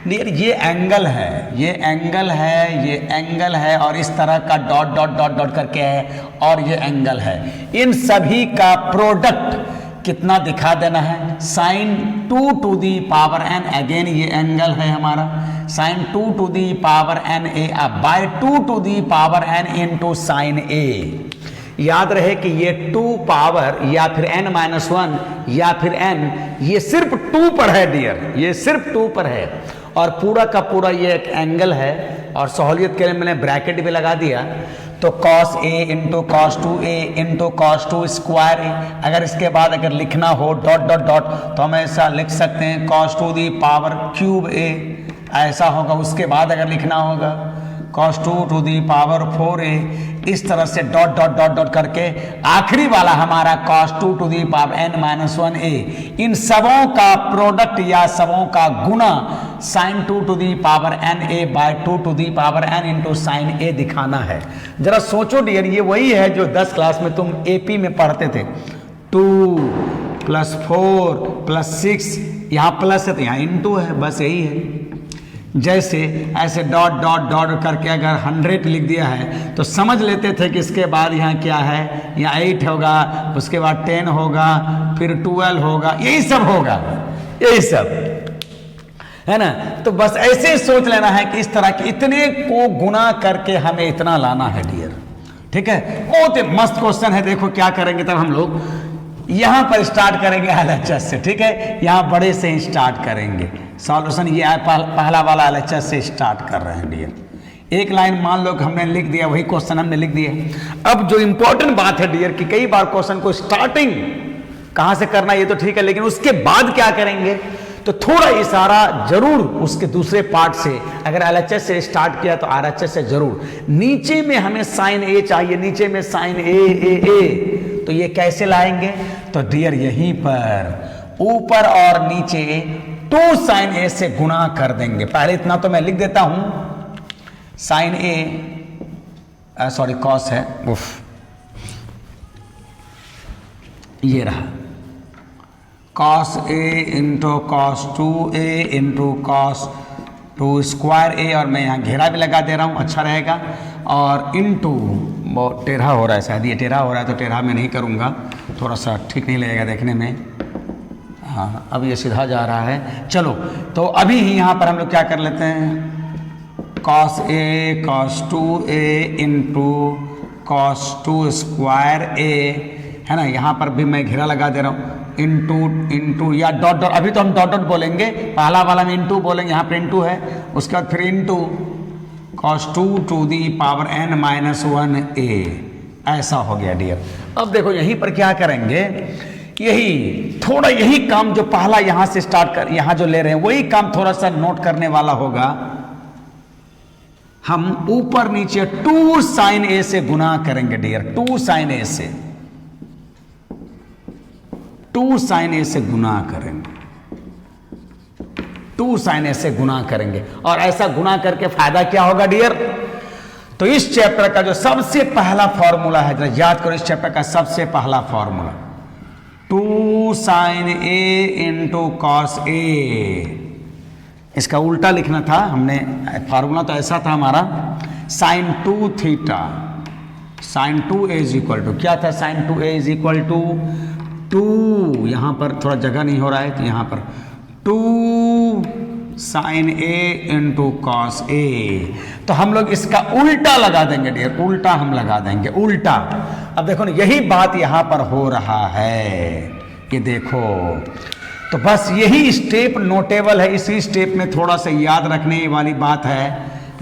Dear ये angle है, ये angle है, ये angle है, और इस तरह का डॉट डॉट डॉट डॉट करके है, और ये एंगल है, इन सभी का प्रोडक्ट कितना दिखा देना है, sine 2 to the power n, again ये एंगल है हमारा, sine 2 to the power n a by 2 to the power n into sine a। याद रहे कि ये 2 पावर या फिर n माइनस 1 या फिर n, ये सिर्फ 2 पर है डियर, ये सिर्फ 2 पर है, और पूरा का पूरा ये एक एंगल है, और सहूलियत के लिए मैंने ब्रैकेट भी लगा दिया, तो cos a into cos 2a into cos 2 square a। अगर इसके बाद अगर लिखना हो डॉट डॉट डॉट तो हम ऐसा लिख सकते हैं cos 2 the power cube a, ऐसा होगा। उसके बाद अगर लिखना होगा cos 2 to the power 4a, इस तरह से डॉट डॉट डॉट डॉट करके आखिरी वाला हमारा cos 2 to the power n minus 1a। इन सबों का प्रोडक्ट या सबों का गुना sin 2 to the power n a by 2 to the power n into sine a दिखाना है। जरा सोचो डियर, ये वही है जो 10 क्लास में तुम AP में पढ़ते थे, 2 + 4 + 6, यहाँ प्लस है तो यहाँ इंटू है, बस यही है। जैसे ऐसे डॉट डॉट डॉट करके अगर 100 लिख दिया है तो समझ लेते थे कि इसके बाद यहाँ क्या है, यहाँ 8 होगा, उसके बाद 10 होगा, फिर 12 होगा, यही सब होगा, यही सब है ना। तो बस ऐसे ही सोच लेना है कि इस तरह के इतने को गुना करके हमें इतना लाना है डियर। ठीक है, बहुत मस्त क्वेश्चन है। देखो क्या करेंगे तब हम लोग यहां पर स्टार्ट करेंगे LHS से। ठीक है, यहां बड़े से ही स्टार्ट करेंगे सॉल्यूशन। ये पहला वाला LHS से स्टार्ट कर रहे हैं डियर। एक लाइन मान लो कि हमने लिख दिया, वही क्वेश्चन हमने लिख दिया। अब जो इंपॉर्टेंट बात है डियर कि कई बार क्वेश्चन को स्टार्टिंग कहां से करना ये तो ठीक है, लेकिन उसके बाद क्या करेंगे तो थोड़ा इशारा जरूर उसके दूसरे पार्ट से, अगर LHS से स्टार्ट किया तो RHS से जरूर। नीचे में हमें साइन ए चाहिए, नीचे में साइन ए, तो ये कैसे लाएंगे तो डियर यहीं पर ऊपर और नीचे 2 साइन ए से गुणा कर देंगे। पहले इतना तो मैं लिख देता हूं, साइन ए सॉरी कॉस है, उफ ये रहा cos a into cos 2a into cos 2 square a, और मैं यहाँ घेरा भी लगा दे रहा हूँ, अच्छा रहेगा। और इंटू बहुत टेढ़ा हो रहा है, शायद ये टेढ़ा हो रहा है तो टेढ़ा मैं नहीं करूँगा, थोड़ा सा ठीक नहीं लगेगा देखने में। हाँ अब ये सीधा जा रहा है। चलो तो अभी ही यहाँ पर हम लोग क्या कर लेते हैं, cos a cos 2a into cos 2 square a, है ना। यहाँ पर भी मैं घेरा लगा दे रहा हूँ, इंटू या डॉट डॉट, अभी तो हम डॉट डॉट बोलेंगे, पहला वाला में इंटू बोलेंगे, यहाँ पर इंटू है, उसके बाद फिर into cos 2 to the power n minus 1a, ऐसा हो गया डियर। अब देखो यहीं पर क्या करेंगे, यही थोड़ा यही काम जो पहला यहां से स्टार्ट कर यहां जो ले रहे हैं वही काम थोड़ा सा नोट करने वाला होगा। हम ऊपर नीचे 2 साइन ए से गुना करेंगे डियर, 2 साइन ए से, 2 साइन ए से गुना करेंगे, 2 साइन ए से गुना करेंगे। और ऐसा गुना करके फायदा क्या होगा डियर, तो इस चैप्टर का जो सबसे पहला फॉर्मूला है, जरा याद करो इस चैप्टर का सबसे पहला formula 2 sign A into cos A. इसका उल्टा लिखना था हमने, फार्मूला तो ऐसा था हमारा, sine 2 theta, sine 2 a is equal to क्या था, sine 2 a is equal to 2, यहां पर थोड़ा जगह नहीं हो रहा है तो यहां पर 2 sign A into cos A. तो हम लोग इसका उल्टा लगा देंगे डियर, उल्टा हम लगा देंगे, उल्टा। अब देखो ना यही बात यहां पर हो रहा है, ये देखो। तो बस यही स्टेप नोटेबल है, इसी स्टेप में थोड़ा सा याद रखने वाली बात है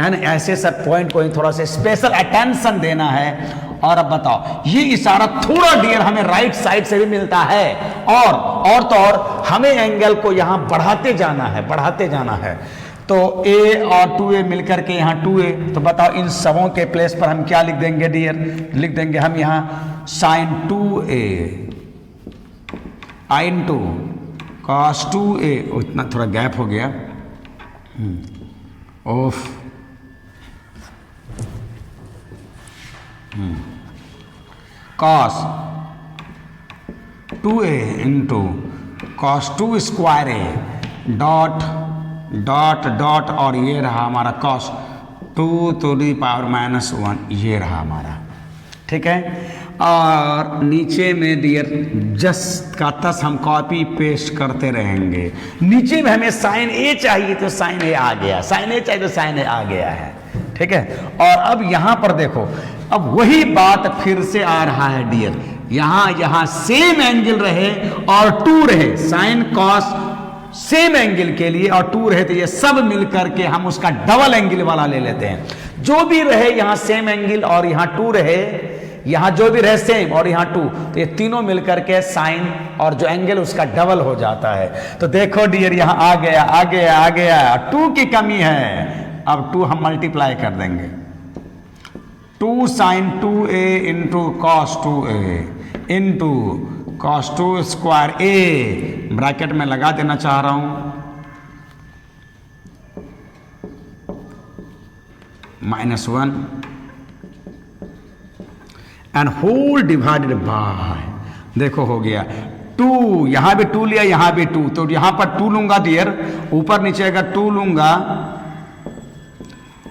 ना। ऐसे सब पॉइंट को ही थोड़ा सा स्पेशल अटेंशन देना है। और अब बताओ ये इशारा थोड़ा डियर हमें राइट साइड से भी मिलता है, और तो और हमें एंगल को यहां बढ़ाते जाना है, बढ़ाते जाना है। तो a और 2a मिलकर के यहाँ 2a, तो बताओ इन सबों के प्लेस पर हम क्या लिख देंगे डियर, लिख देंगे हम यहाँ sign 2a into cos 2a, इतना थोड़ा गैप हो गया, ओफ, cos 2a into cos 2 square a dot dot dot, और ये रहा हमारा cos 2 to the power minus 1, ये रहा हमारा। ठीक है, और नीचे में डियर जस्ट का तस हम कॉपी पेस्ट करते रहेंगे। नीचे में हमें साइन ए चाहिए तो साइन ए आ गया, साइन ए चाहिए तो साइन ए आ गया है। ठीक है, और अब यहां पर देखो, अब वही बात फिर से आ रहा है डियर, यहां सेम एंगल रहे और 2 रहे, साइन कॉस सेम एंगल के लिए और 2 रहे, तो ये सब मिलकर के हम उसका डबल एंगल वाला ले लेते हैं। जो भी रहे यहां सेम एंगल और यहां 2 रहे, यहां जो भी रहे सेम और यहां 2, तो ये तीनों मिलकर के साइन और जो एंगल उसका डबल हो जाता है। तो देखो डियर यहां आ गया, आ गया, आ गया, 2 की कमी है, अब 2 हम मल्टीप्लाई कर देंगे, 2 sine 2a into cos 2a into cos 2 square a, bracket में लगा देना चाह रहा हूं, -1 एंड होल डिवाइडेड बाय, देखो हो गया 2, यहां भी 2 लिया, यहां भी 2, तो यहां पर 2 लूंगा डियर, ऊपर नीचे अगर 2 लूंगा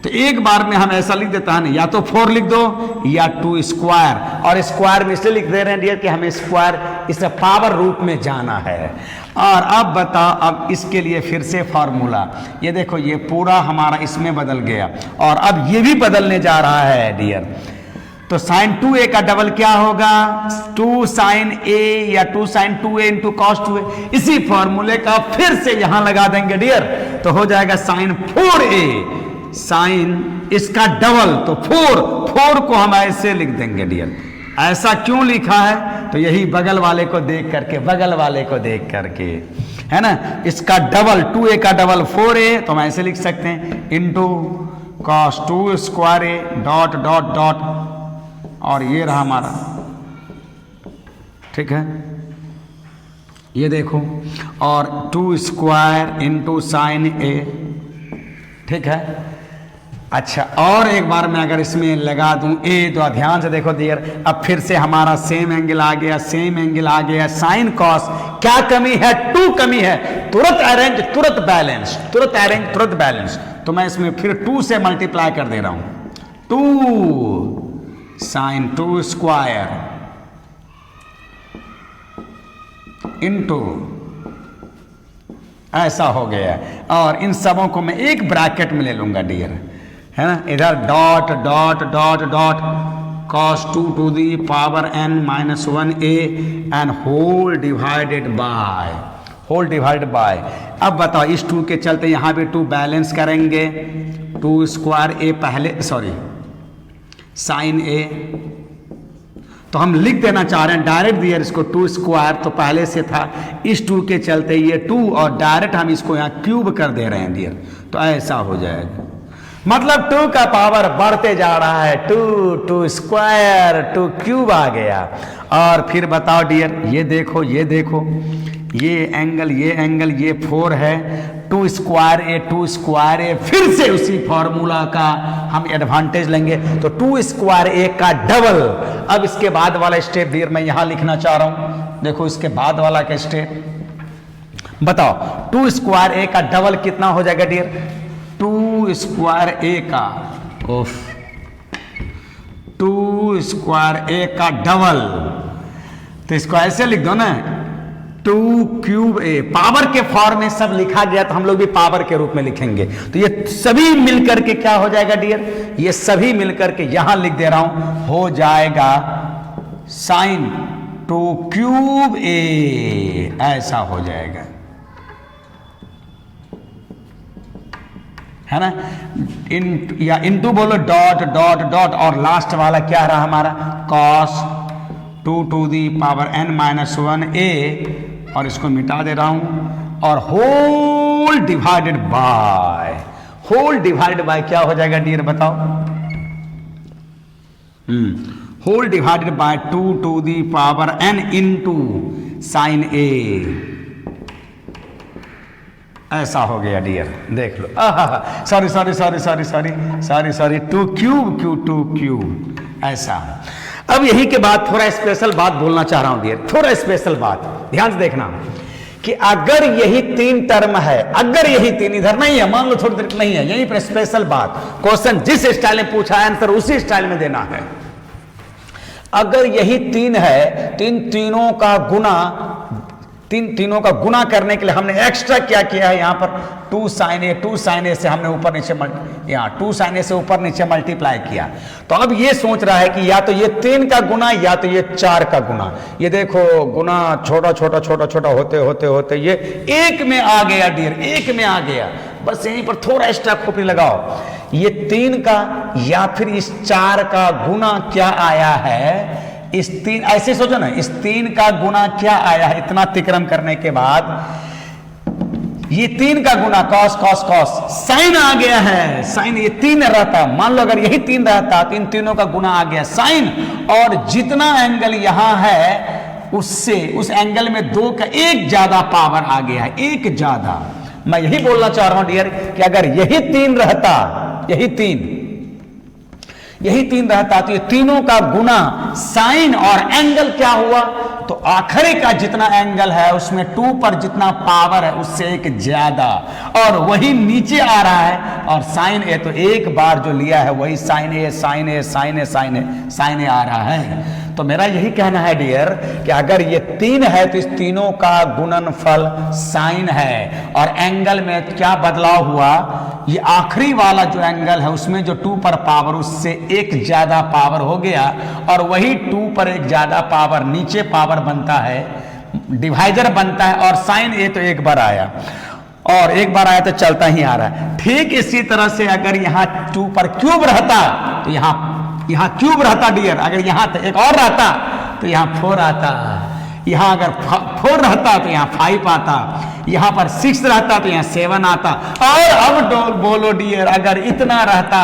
तो एक बार में हम ऐसा लिख देता है ना, या तो 4 लिख दो या 2 स्क्वायर, और स्क्वायर में इसलिए लिख दे रहे हैं डियर कि हमें स्क्वायर इस पावर रूप में जाना है। और अब बताओ, अब इसके लिए फिर से फॉर्मूला, ये देखो ये पूरा हमारा इसमें बदल गया और अब ये भी बदलने जा रहा है डियर। तो साइन 2a का डबल क्या होगा, 2 साइन a या 2 sine 2a into cos 2a। इसी फॉर्मूले का फिर से यहां लगा देंगे डियर, तो हो जाएगा साइन 4a, साइन इसका डबल तो 4 को हम ऐसे लिख देंगे डियर। ऐसा क्यों लिखा है, तो यही बगल वाले को देख करके, बगल वाले को देख करके, है ना। इसका डबल 2a का डबल 4a, तो हम ऐसे लिख सकते हैं into cos 2 square a dot dot dot, और ये रहा हमारा, ठीक है, ये देखो, और 2 स्क्वायर इंटू साइन a, ठीक है। अच्छा, और एक बार मैं अगर इसमें लगा दूं a, तो ध्यान से देखो डियर, अब फिर से हमारा सेम एंगल आ गया, सेम एंगल आ गया, साइन कॉस, क्या कमी है, 2 कमी है, तुरंत अरेंज तुरंत बैलेंस, तुरंत अरेंज तुरंत बैलेंस। तो मैं इसमें फिर 2 से मल्टीप्लाई कर दे रहा हूं, 2 साइन 2 स्क्वायर इंटू, ऐसा हो गया। और इन सबों को मैं एक ब्रैकेट में ले लूंगा डियर, है ना, इधर dot dot dot dot cos 2 to the power n minus 1a and whole divided by. अब बताओ, इस 2 के चलते यहां भी 2 बैलेंस करेंगे, 2 स्क्वायर a पहले, सॉरी साइन a, तो हम लिख देना चाह रहे हैं डायरेक्ट दिया इसको 2 स्क्वायर, तो पहले से था, इस 2 के चलते ये 2 और डायरेक्ट हम इसको यहाँ क्यूब कर दे रहे हैं डियर, तो ऐसा हो जाएगा। मतलब 2 का पावर बढ़ते जा रहा है, 2 स्क्वायर 2 क्यूब आ गया। और फिर बताओ डियर, ये देखो ये देखो, ये एंगल ये 4 है, 2 स्क्वायर ए, फिर से उसी फॉर्मूला का हम एडवांटेज लेंगे, तो 2 स्क्वायर ए का डबल। अब इसके बाद वाला स्टेप डियर मैं यहां लिखना चाह रहा हूं, देखो इसके बाद वाला का स्टेप बताओ, 2 स्क्वायर ए का डबल कितना हो जाएगा डियर, 2 स्क्वायर ए का 2 स्क्वायर ए का डबल, तो इसको ऐसे लिख दो ना, 2 क्यूब ए, पावर के फॉर्म में सब लिखा गया, तो हम लोग भी पावर के रूप में लिखेंगे। तो ये सभी मिलकर के क्या हो जाएगा डियर, ये सभी मिलकर के यहां लिख दे रहा हूं, हो जाएगा साइन 2 क्यूब ए, ऐसा हो जाएगा, है ना। या इंटू बोलो डॉट डॉट डॉट, और लास्ट वाला क्या रहा हमारा, cos 2 to the power n minus 1a, और इसको मिटा दे रहा हूं, और होल डिवाइडेड बाय क्या हो जाएगा डियर बताओ, whole divided by 2 to the power n into sine a, ऐसा हो गया डियर, देख लो, सॉरी 2 क्यूब, ऐसा। अब यही के बाद थोड़ा स्पेशल बात बोलना चाह रहा हूं डियर, थोड़ा स्पेशल बात, ध्यान से देखना, कि अगर यही 3 टर्म है, अगर यही 3 इधर नहीं है, मान लो थोड़ी देर नहीं है, यहीं पर स्पेशल बात, क्वेश्चन जिस स्टाइल में पूछा है आंसर उसी स्टाइल में देना है। अगर यही 3 है, तीनों का गुना करने के लिए हमने एक्स्ट्रा क्या किया है, यहां पर 2 साइन ए से हमने ऊपर नीचे यहाँ 2 साइन ए से ऊपर नीचे मल्टीप्लाई किया। तो अब ये सोच रहा है कि या तो ये 3 का गुना या तो ये 4 का गुना, ये देखो गुना छोटा होते ये 1 में आ गया डियर, 1 में आ गया। बस यहीं पर थोड़ा एक्स्ट्रा खोपड़ी लगाओ, ये 3 का या फिर इस 4 का गुना क्या आया है, इस 3, ऐसे सोचो ना, इस 3 का गुना क्या आया है, इतना तिक्रम करने के बाद ये 3 का गुना कॉस साइन आ गया है, साइन ये 3 रहता, मान लो अगर यही 3 रहता तो इन तीनों का गुना आ गया साइन, और जितना एंगल यहां है उससे उस एंगल में 2 का 1 ज्यादा पावर आ गया है, 1 ज्यादा। मैं यही बोलना चाह रहा हूं डियर कि अगर यही 3 रहता, यही 3, यही 3 रहता, तो ये तीनों का गुना साइन और एंगल क्या हुआ, तो आखिरी का जितना एंगल है उसमें 2 पर जितना पावर है उससे एक ज्यादा, और वही नीचे आ रहा है, और साइन ए तो एक बार जो लिया है वही साइन ए साइन ए साइन ए साइन ए साइन ए आ रहा है। तो मेरा यही कहना है डियर कि अगर ये 3 है तो इस तीनों का गुणनफल साइन है, और एंगल में क्या बदलाव हुआ, ये आखिरी वाला जो एंगल है उसमें जो 2 पर पावर उससे एक ज्यादा पावर हो गया, और वही 2 पर एक ज्यादा पावर नीचे पावर बनता है, डिवाइजर बनता है, और साइन ए तो एक बार आया, और एक बार आया तो चलता ही आ रहा है। ठीक इसी तरह से अगर यहाँ 2 पर क्यूब रहता तो यहाँ क्यूब रहता डियर, अगर यहाँ एक और रहता तो यहाँ 4 आता, यहाँ अगर 4 रहता तो यहाँ 5 आता, यहाँ पर 6 रहता तो यहाँ 7 आता, और अब बोलो डियर अगर इतना रहता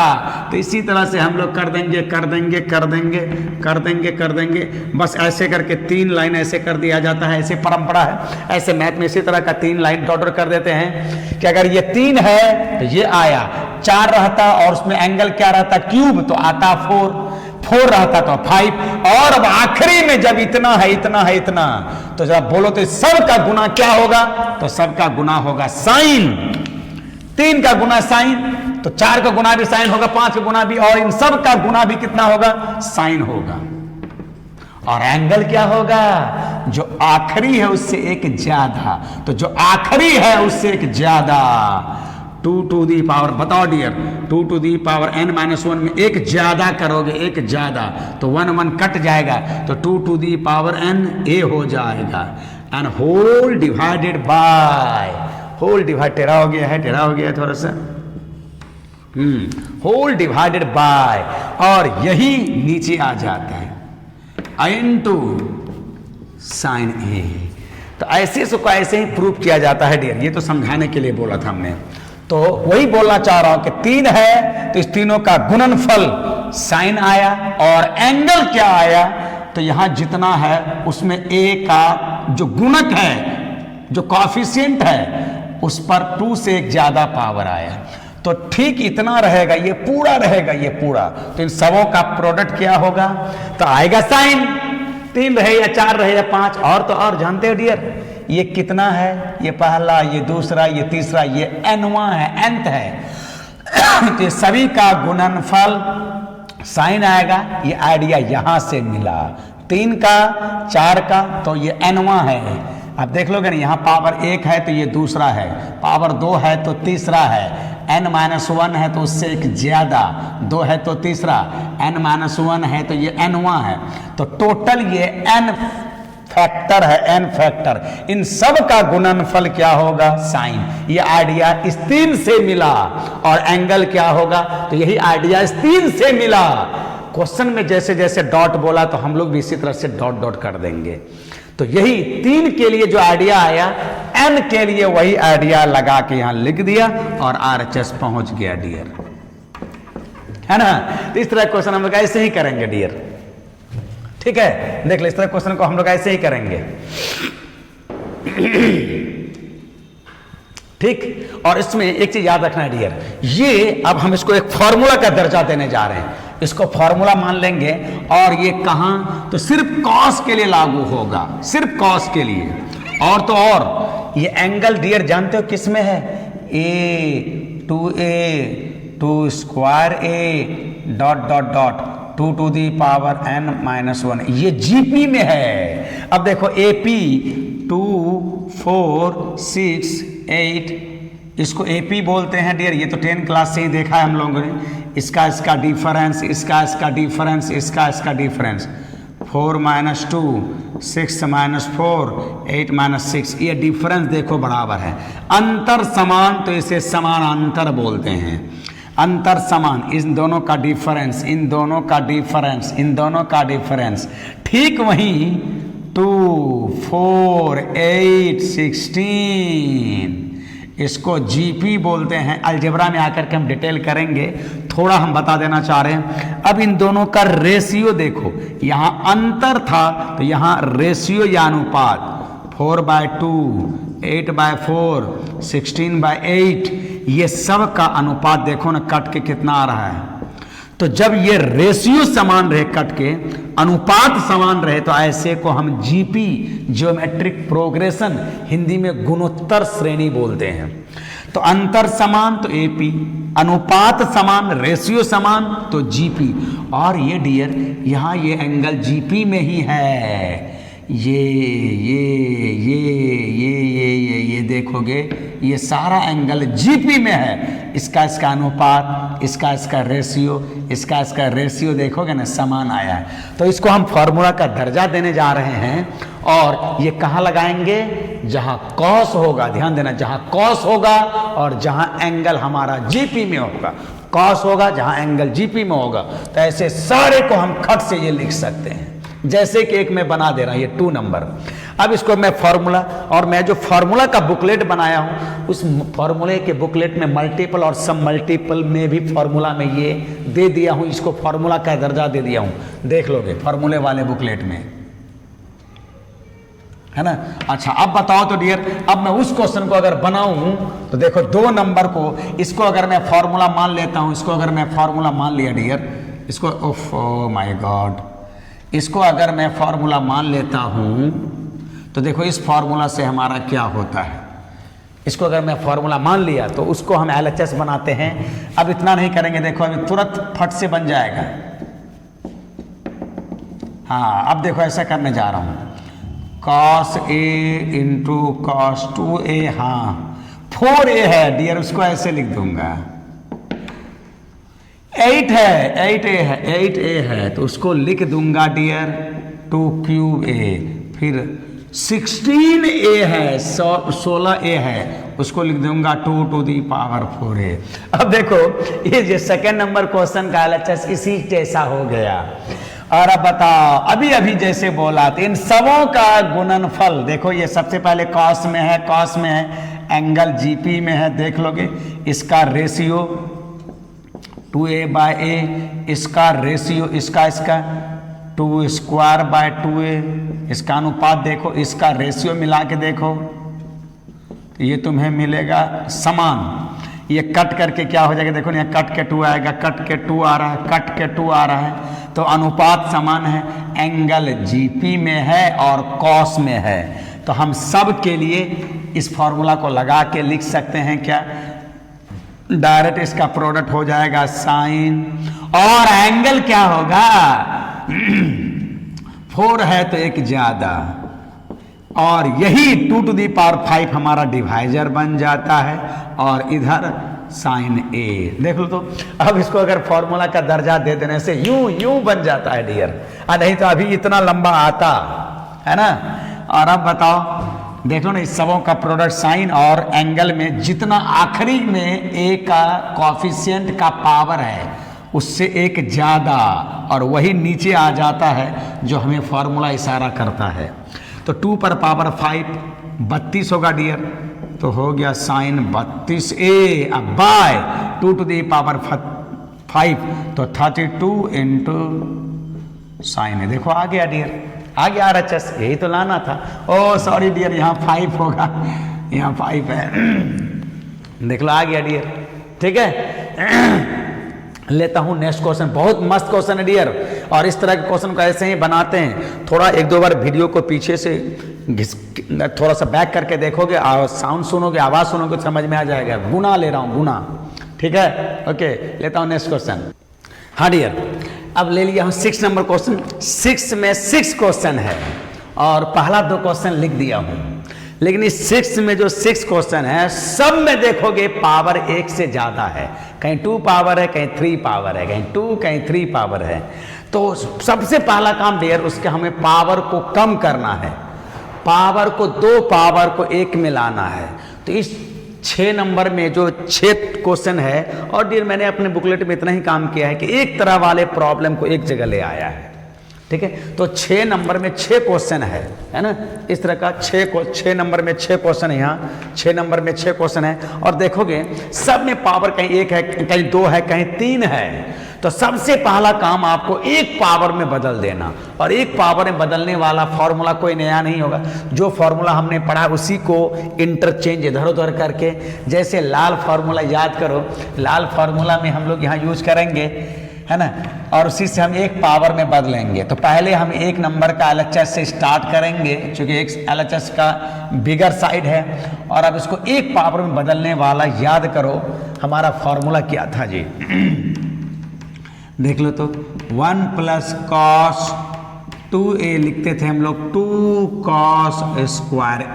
तो इसी तरह से हम लोग कर देंगे कर देंगे कर देंगे कर देंगे कर देंगे, बस ऐसे करके 3 लाइन ऐसे कर दिया जाता है, ऐसे परंपरा है, ऐसे मैथ में इसी तरह का 3 लाइन डॉट कर देते हैं कि अगर ये 3 है तो ये आया, 4 रहता और उसमें एंगल क्या रहता क्यूब तो आता 4 रहता तो 5, और अब आखिरी में जब इतना है इतना है इतना, तो जब बोलो तो सब का गुना क्या होगा, तो सब का गुना होगा साइन, 3 का गुना साइन, तो 4 का गुना भी साइन होगा, 5 का गुना भी, और इन सब का गुना भी कितना होगा, साइन होगा। और एंगल क्या होगा, जो आखिरी है उससे एक ज्यादा, तो जो आखिरी है उससे एक ज्यादा, 2 टू दी पावर, बताओ dear, 2 to the power n-1 में एक ज्यादा करोगे, एक ज्यादा तो 1 कट जाएगा, तो 2 to the power n a हो जाएगा, and whole divided by, whole divide टेढ़ा हो गया है, टेढ़ा हो गया है थोड़ा सा, होल डिवाइडेड बाय, और यही नीचे आ जाता है इनटू साइन ए। तो ऐसे को ऐसे ही प्रूव किया जाता है डियर, ये तो समझाने के लिए बोला था हमने, तो वही बोलना चाह रहा हूं कि 3 है तो इस तीनों का गुणनफल साइन आया, और एंगल क्या आया, तो यहां जितना है उसमें a का जो गुणक है, जो कॉफिशिएंट है उस पर 2 से एक ज्यादा पावर आया, तो ठीक इतना रहेगा, ये पूरा रहेगा, ये पूरा, तो इन सबों का प्रोडक्ट क्या होगा, तो आएगा साइन, 3 रहे या 4 रहे या 5, और तो और जानते हो डियर ये कितना है, ये पहला, ये दूसरा, ये तीसरा, ये nवां है, nth है, तो सभी का गुणनफल साइन आएगा, ये आइडिया यहां से मिला, 3 का 4 का तो ये nवां है, आप देख लोगे ना, यहाँ पावर 1 है तो ये दूसरा है, पावर 2 है तो तीसरा है, n-1 है तो उससे एक ज्यादा, 2 है तो तीसरा, n-1 है तो ये nवां है, तो टोटल ये n फैक्टर है, n फैक्टर, इन सब का गुणनफल क्या होगा, साइन, ये आइडिया इस 3 से मिला, और एंगल क्या होगा, तो यही आइडिया इस 3 से मिला। क्वेश्चन में जैसे जैसे डॉट बोला तो हम लोग भी इसी तरह से डॉट डॉट कर देंगे, तो यही 3 के लिए जो आइडिया आया, n के लिए वही आइडिया लगा के यहां लिख दिया, और RHS पहुंच गया डियर, है ना। तो इस तरह क्वेश्चन हम लोग ऐसे ही करेंगे डियर, ठीक है, देख लो इस तरह क्वेश्चन को हम लोग ऐसे ही करेंगे, ठीक। और इसमें एक चीज याद रखना है डियर, ये अब हम इसको एक फॉर्मूला का दर्जा देने जा रहे हैं, इसको फॉर्मूला मान लेंगे, और ये कहां, तो सिर्फ कॉस के लिए लागू होगा, सिर्फ कॉस के लिए, और तो और ये एंगल डियर जानते हो किस में है, a 2 square a dot dot dot 2 to the power n-1, ये जीपी में है। अब देखो AP 2 4 6 8, इसको AP बोलते हैं डियर, ये तो 10 क्लास से ही देखा है हम लोगों ने, इसका डिफरेंस, इसका डिफरेंस, इसका डिफरेंस, 4 - 2 6 - 4 8 - 6, ये डिफरेंस देखो बराबर है, अंतर समान तो इसे समानांतर बोलते हैं, अंतर समान, इन दोनों का डिफरेंस, इन दोनों का डिफरेंस, इन दोनों का डिफरेंस, ठीक वहीं 2 4 8 16, इसको जीपी बोलते हैं। अलजेब्रा में आकर के हम डिटेल करेंगे, थोड़ा हम बता देना चाह रहे हैं। अब इन दोनों का रेशियो देखो, यहाँ अंतर था तो यहाँ रेशियो या अनुपात 4/2 8/4 16/8, ये सब का अनुपात देखो ना, कट के कितना आ रहा है। तो जब ये रेशियो समान रहे, कट के अनुपात समान रहे, तो ऐसे को हम जीपी, ज्योमेट्रिक प्रोग्रेशन, हिंदी में गुणोत्तर श्रेणी बोलते हैं। तो अंतर समान तो एपी, अनुपात समान, रेशियो समान तो जीपी। और ये डियर यहां ये एंगल जीपी में ही है। ये देखोगे ये सारा एंगल जीपी में है। इसका अनुपात, इसका रेशियो देखोगे ना समान आया है। तो इसको हम फॉर्मूला का दर्जा देने जा रहे हैं। और ये कहाँ लगाएंगे? जहां कॉस होगा, ध्यान देना, जहां कॉस होगा और जहां एंगल हमारा जीपी में होगा। कॉस होगा जहां एंगल जीपी में होगा। तो ऐसे सारे को हम खट से ये लिख सकते हैं। जैसे कि एक मैं बना दे रहा हूं, ये 2 नंबर। अब इसको मैं फॉर्मूला, और मैं जो फॉर्मूला का बुकलेट बनाया हूं उस फॉर्मूले के बुकलेट में मल्टीपल और सब मल्टीपल में भी फॉर्मूला में ये दे दिया हूं। इसको फॉर्मूला का दर्जा दे दिया हूं, देख लोगे फॉर्मूले वाले बुकलेट में, है ना। अच्छा अब बताओ तो डियर, अब मैं उस क्वेश्चन को अगर बनाऊं तो देखो 2 नंबर को, इसको अगर मैं फॉर्मूला मान लेता हूं, इसको अगर मैं फॉर्मूला मान लिया डियर, इसको ओह माय गॉड, इसको अगर मैं फॉर्मूला मान लेता हूं तो देखो इस फॉर्मूला से हमारा क्या होता है। इसको अगर मैं फॉर्मूला मान लिया तो उसको हम LHS बनाते हैं। अब इतना नहीं करेंगे, देखो अभी तुरंत फट से बन जाएगा। हाँ अब देखो ऐसा करने जा रहा हूं, cos A into cos 2A, हाँ 4A है डियर, उसको ऐसे लिख दूंगा। 8 है, 8A है तो उसको लिख दूंगा डियर 2QA। फिर 16A है, 16A है, उसको लिख दूंगा 2 टू दी पावर 4A। अब देखो ये जो सेकेंड नंबर क्वेश्चन का LHS इसी जैसा हो गया। और अब बताओ, अभी जैसे बोला तो इन सबों का गुणनफल देखो, ये सबसे पहले कॉस में है, एंगल जीपी में है, देख लोगे। इसका रेशियो 2A/A, इसका रेशियो इसका 2 स्क्वायर बाय 2A, इसका अनुपात देखो, इसका रेशियो मिला के देखो तो ये तुम्हें मिलेगा समान। ये कट करके क्या हो जाएगा, देखो ना कट के 2 आएगा, कट के 2 आ रहा है, कट के 2 आ रहा है, तो अनुपात समान है, एंगल जीपी में है और कॉस में है। तो हम सब के लिए इस फॉर्मूला को लगा के लिख सकते हैं क्या, डायरेक्ट इसका प्रोडक्ट हो जाएगा साइन, और एंगल क्या होगा 4 है तो एक ज्यादा, और यही 2 टू दी पावर 5 हमारा डिवाइजर बन जाता है, और इधर साइन A देख लो। तो अब इसको अगर फॉर्मूला का दर्जा दे देने से यूं बन जाता है डियर, नहीं तो अभी इतना लंबा आता है ना। और अब बताओ, देख लो ना इस सबों का प्रोडक्ट साइन और एंगल में जितना आखिरी में A का कॉफिशिएंट का पावर है उससे एक ज्यादा, और वही नीचे आ जाता है जो हमें फॉर्मूला इशारा करता है। तो 2 पर पावर 5 32 होगा डियर, तो हो गया साइन 32A। अब बाय 2 टू दी पावर 5 तो 32 इंटू साइन है। देखो आ गया डियर, आ गया RHS, यही तो लाना था। ओ सॉरी डियर, यहाँ 5 होगा, यहाँ 5 है। देख लो आ गया डियर, ठीक है। लेता हूं नेक्स्ट क्वेश्चन, बहुत मस्त क्वेश्चन है डियर, और इस तरह के क्वेश्चन को ऐसे ही बनाते हैं। थोड़ा 1-2 बार वीडियो को पीछे से थोड़ा सा बैक करके देखोगे, साउंड सुनोगे, आवाज सुनोगे तो समझ में आ जाएगा। गुना ले रहा हूं, गुना, ठीक है। ओके लेता हूं नेक्स्ट क्वेश्चन। हाँ डियर, अब ले लिया हूं 6 नंबर क्वेश्चन। 6 में 6 क्वेश्चन है और पहला 2 क्वेश्चन लिख दिया हूं, लेकिन इस 6 में जो 6 क्वेश्चन है सब में देखोगे पावर 1 से ज्यादा है। कहीं 2 पावर है, कहीं 3 पावर है, कहीं 2, कहीं 3 पावर है। तो सबसे पहला काम डियर उसके हमें पावर को कम करना है, पावर को 2 पावर को 1 में लाना है। तो इस 6 नंबर में जो 6 क्वेश्चन है, और डियर मैंने अपने बुकलेट में इतना ही काम किया है कि एक तरह वाले प्रॉब्लम को एक जगह ले आया है, ठीक है। तो 6 नंबर में 6 क्वेश्चन है ना, इस तरह का 6 नंबर में 6 क्वेश्चन है, यहाँ 6 नंबर में 6 क्वेश्चन है। और देखोगे सब में पावर कहीं 1 है, कहीं 2 है, कहीं 3 है। तो सबसे पहला काम आपको 1 पावर में बदल देना, और 1 पावर में बदलने वाला फॉर्मूला कोई नया नहीं होगा। जो फॉर्मूला हमने पढ़ा उसी को इंटरचेंज इधर उधर करके, जैसे लाल फार्मूला याद करो, लाल फार्मूला में हम लोग यहाँ यूज करेंगे है ना, और उसी से हम एक पावर में बदलेंगे। तो पहले हम एक नंबर का LHS से स्टार्ट करेंगे, क्योंकि एक LHS का बिगर साइड है, और अब इसको एक पावर में बदलने वाला याद करो हमारा फॉर्मूला क्या था जी। देख लो तो 1 प्लस कॉस 2a लिखते थे हम लोग, 2 कॉस स्क्वायर a,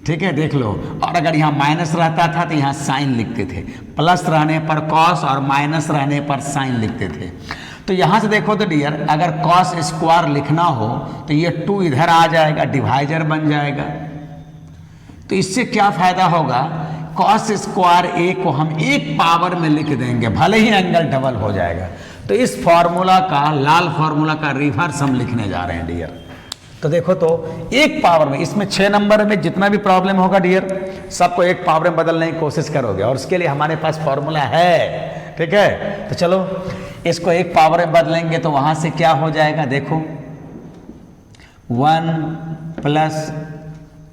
ठीक है। देख लो, और अगर यहाँ माइनस रहता था तो यहाँ साइन लिखते थे, प्लस रहने पर कॉस और माइनस रहने पर साइन लिखते थे। तो यहाँ से देखो तो डियर, अगर कॉस स्क्वायर लिखना हो तो ये 2 इधर आ जाएगा, डिवाइजर बन जाएगा। तो इससे क्या फायदा होगा, कॉस स्क्वायर a को हम एक पावर में लिख देंगे, भले ही एंगल डबल हो जाएगा। तो इस फॉर्मूला का, लाल फॉर्मूला का रिवर्स हम लिखने जा रहे हैं डियर। तो देखो तो एक पावर में, इसमें 6 नंबर में जितना भी प्रॉब्लम होगा डियर, सबको एक पावर में बदलने की कोशिश करोगे, और उसके लिए हमारे पास फॉर्मूला है, ठीक है। तो चलो इसको एक पावर में बदलेंगे, तो वहां से क्या हो जाएगा, देखो 1 प्लस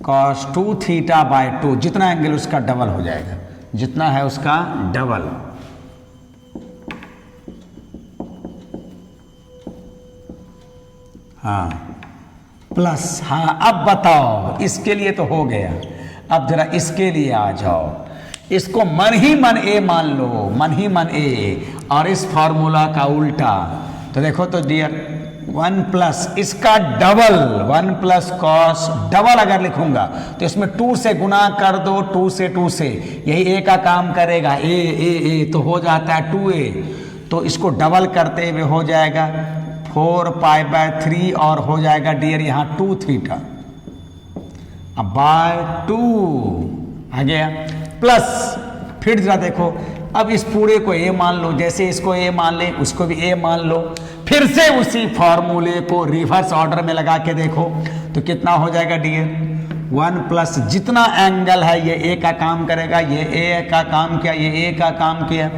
कॉस 2 थीटा बाय 2, जितना एंगल उसका डबल हो जाएगा, जितना है उसका डबल। हाँ प्लस, हाँ अब बताओ, इसके लिए तो हो गया, अब जरा इसके लिए आ जाओ। इसको मन ही मन ए मान लो, मन ही मन ए, और इस फॉर्मूला का उल्टा। तो देखो तो डियर 1 प्लस इसका डबल, 1 प्लस कॉस डबल अगर लिखूंगा तो इसमें 2 से गुना कर दो, 2 से, यही ए का काम करेगा, ए तो हो जाता है 2a। तो इसको डबल करते हुए हो जाएगा 4π/3, और हो जाएगा डियर यहाँ 2 थीटा अब बाय 2 आ गया, प्लस फिर जरा देखो, अब इस पूरे को a मान लो, जैसे इसको a मान ले उसको भी a मान लो, फिर से उसी फॉर्मूले को रिवर्स ऑर्डर में लगा के देखो तो कितना हो जाएगा डियर, 1 प्लस जितना एंगल है ये a का काम करेगा, ये a का काम किया, ये a का काम किया,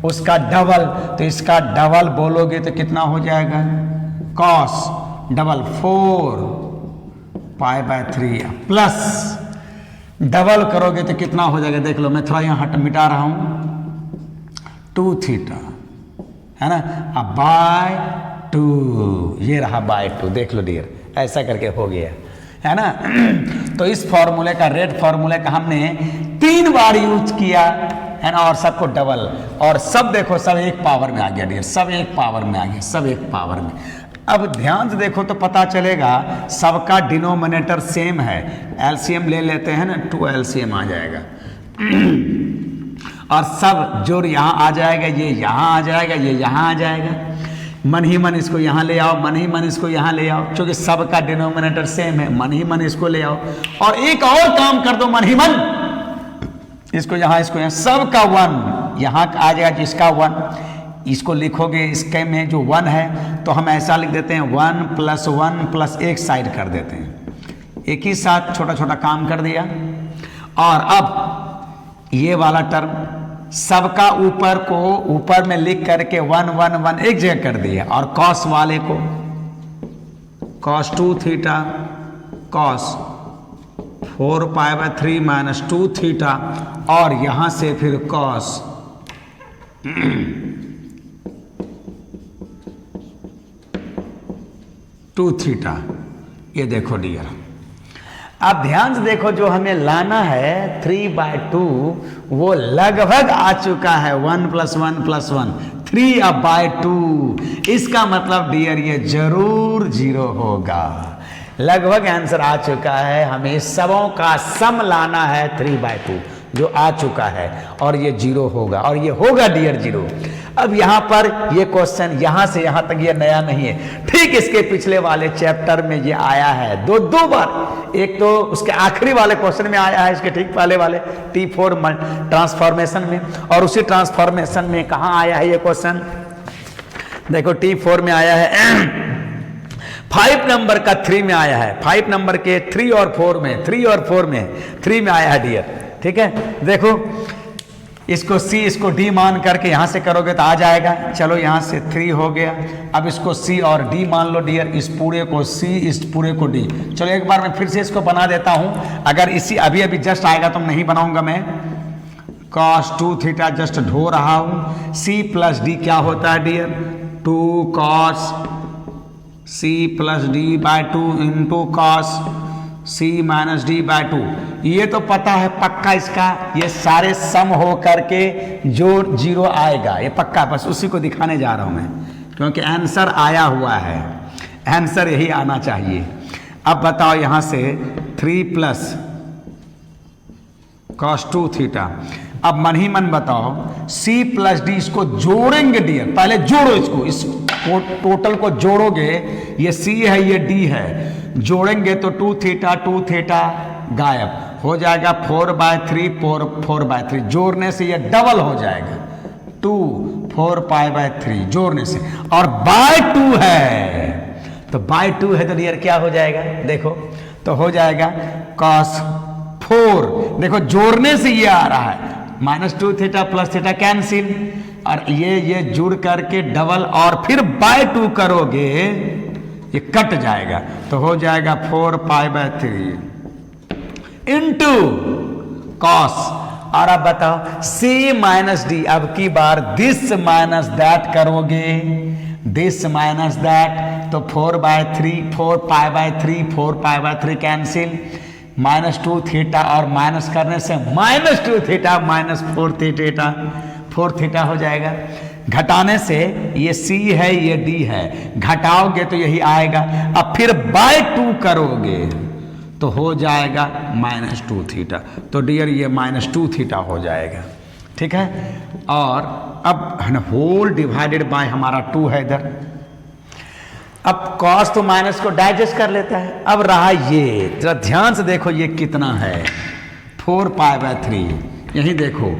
उसका डबल। तो इसका डबल बोलोगे तो कितना हो जाएगा, कॉस डबल 4π/3, प्लस डबल करोगे तो कितना हो जाएगा, देख लो मैं थोड़ा यहाँ मिटा रहा हूँ, 2 थीटा, है ना, अब बाय 2, ये रहा बाय 2, देख लो डियर, ऐसा करके हो गया, है ना। तो इस फॉर्मूले का, रेड फॉर्मूले का हमने 3 बार यूज किया, है ना, और सबको डबल, और सब देखो सब एक पावर में आ गया डियर, सब एक पावर में आ गया, सब एक पावर में। अब ध्यान से देखो तो पता चलेगा सबका डिनोमिनेटर सेम है, एलसीएम ले लेते हैं ना, 2 एलसीएम आ जाएगा, और सब जोड़ यहाँ आ जाएगा, ये यहाँ आ जाएगा, ये यहाँ आ जाएगा, मन ही मन इसको यहाँ ले आओ, मन ही मन इसको यहाँ ले आओ, क्योंकि सबका डिनोमिनेटर सेम है, मन ही मन इसको ले आओ, और एक और काम कर दो, मन ही मन इसको यहाँ, सबका 1 यहाँ आ जाएगा, जिसका 1 इसको लिखोगे, इसके में जो 1 है तो हम ऐसा लिख देते हैं 1 प्लस 1 प्लस एक साइड कर देते हैं, एक ही साथ छोटा छोटा काम कर दिया। और अब ये वाला टर्म सबका ऊपर को ऊपर में लिख करके 1 1 1 एक जगह कर दिया, और कॉस वाले को cos 2 theta cos 4π/3 minus 2 theta, और यहां से फिर कॉस 2 थीटा। ये देखो डियर, अब ध्यान से देखो, जो हमें लाना है 3/2 वो लगभग आ चुका है, 1 + 1 + 1 3/2। इसका मतलब डियर ये जरूर 0 होगा, लगभग आंसर आ चुका है। हमें सबों का सम लाना है 3/2 जो आ चुका है, और ये 0 होगा, और ये होगा डियर 0। अब यहाँ पर ये क्वेश्चन यहाँ से यहाँ तक ये नया नहीं है, ठीक इसके पिछले वाले चैप्टर में ये आया है दो बार। एक तो उसके आखिरी वाले क्वेश्चन में आया है, इसके ठीक पहले वाले T4 ट्रांसफॉर्मेशन में, और उसी ट्रांसफॉर्मेशन में कहाँ आया है ये क्वेश्चन, देखो T4 में आया है 5 नंबर का 3 में आया है, 5 नंबर के 3 और 4 में, 3 और 4 में 3 में आया है डियर, ठीक है। देखो इसको C इसको D मान करके यहाँ से करोगे तो आ जाएगा, चलो यहाँ से 3 हो गया। अब इसको C और D मान लो डियर, इस पूरे को C इस पूरे को D। चलो एक बार मैं फिर से इसको बना देता हूँ, अगर इसी अभी जस्ट आएगा तो नहीं बनाऊंगा मैं, cos 2 थीटा जस्ट ढो रहा हूं। c प्लस डी क्या होता है dear? 2 cos c plus d by 2 into cos c minus d by 2। ये तो पता है पक्का इसका, ये सारे सम हो करके जो 0 आएगा ये पक्का, बस उसी को दिखाने जा रहा हूं मैं, क्योंकि आंसर आया हुआ है, आंसर यही आना चाहिए। अब बताओ यहां से 3 प्लस cos 2 थीटा। अब मन ही मन बताओ c प्लस डी, इसको जोड़ेंगे डियर, पहले जोड़ो इसको, इस टोटल को जोड़ोगे, ये c है ये d है, जोड़ेंगे तो 2 थीटा गायब हो जाएगा, 4/3 4/3, जोड़ने से ये डबल हो जाएगा, 2 4π/3 जोड़ने से, और बाय 2 है, तो बाय 2 है तो डियर क्या हो जाएगा? देखो तो हो जाएगा cos 4, देखो जोड़ने से ये आ रहा है, -2 थीटा प्लस थीटा कैंसिल, और ये जुड़ करके डबल, और फिर बाय 2 करोगे ये कट जाएगा, तो हो जाएगा 4π/3 इंटू cos। और अब बताओ c माइनस डी, अब की बार दिस माइनस दैट करोगे, दिस माइनस दैट, तो 4/3 4π/3 कैंसिल, -2 थीटा और माइनस करने से -2 थीटा -4 थीटा हो जाएगा, घटाने से ये c है ये d है, घटाओगे तो यही आएगा, अब फिर बाय 2 करोगे तो हो जाएगा -2 थीटा, तो डियर ये -2 थीटा हो जाएगा, ठीक है। और अब होल डिवाइडेड बाय हमारा 2 है इधर, अब cos तो माइनस को डाइजेस्ट कर लेता है। अब रहा ये, जरा ध्यान से देखो ये कितना है, 4π/3, यही देखो,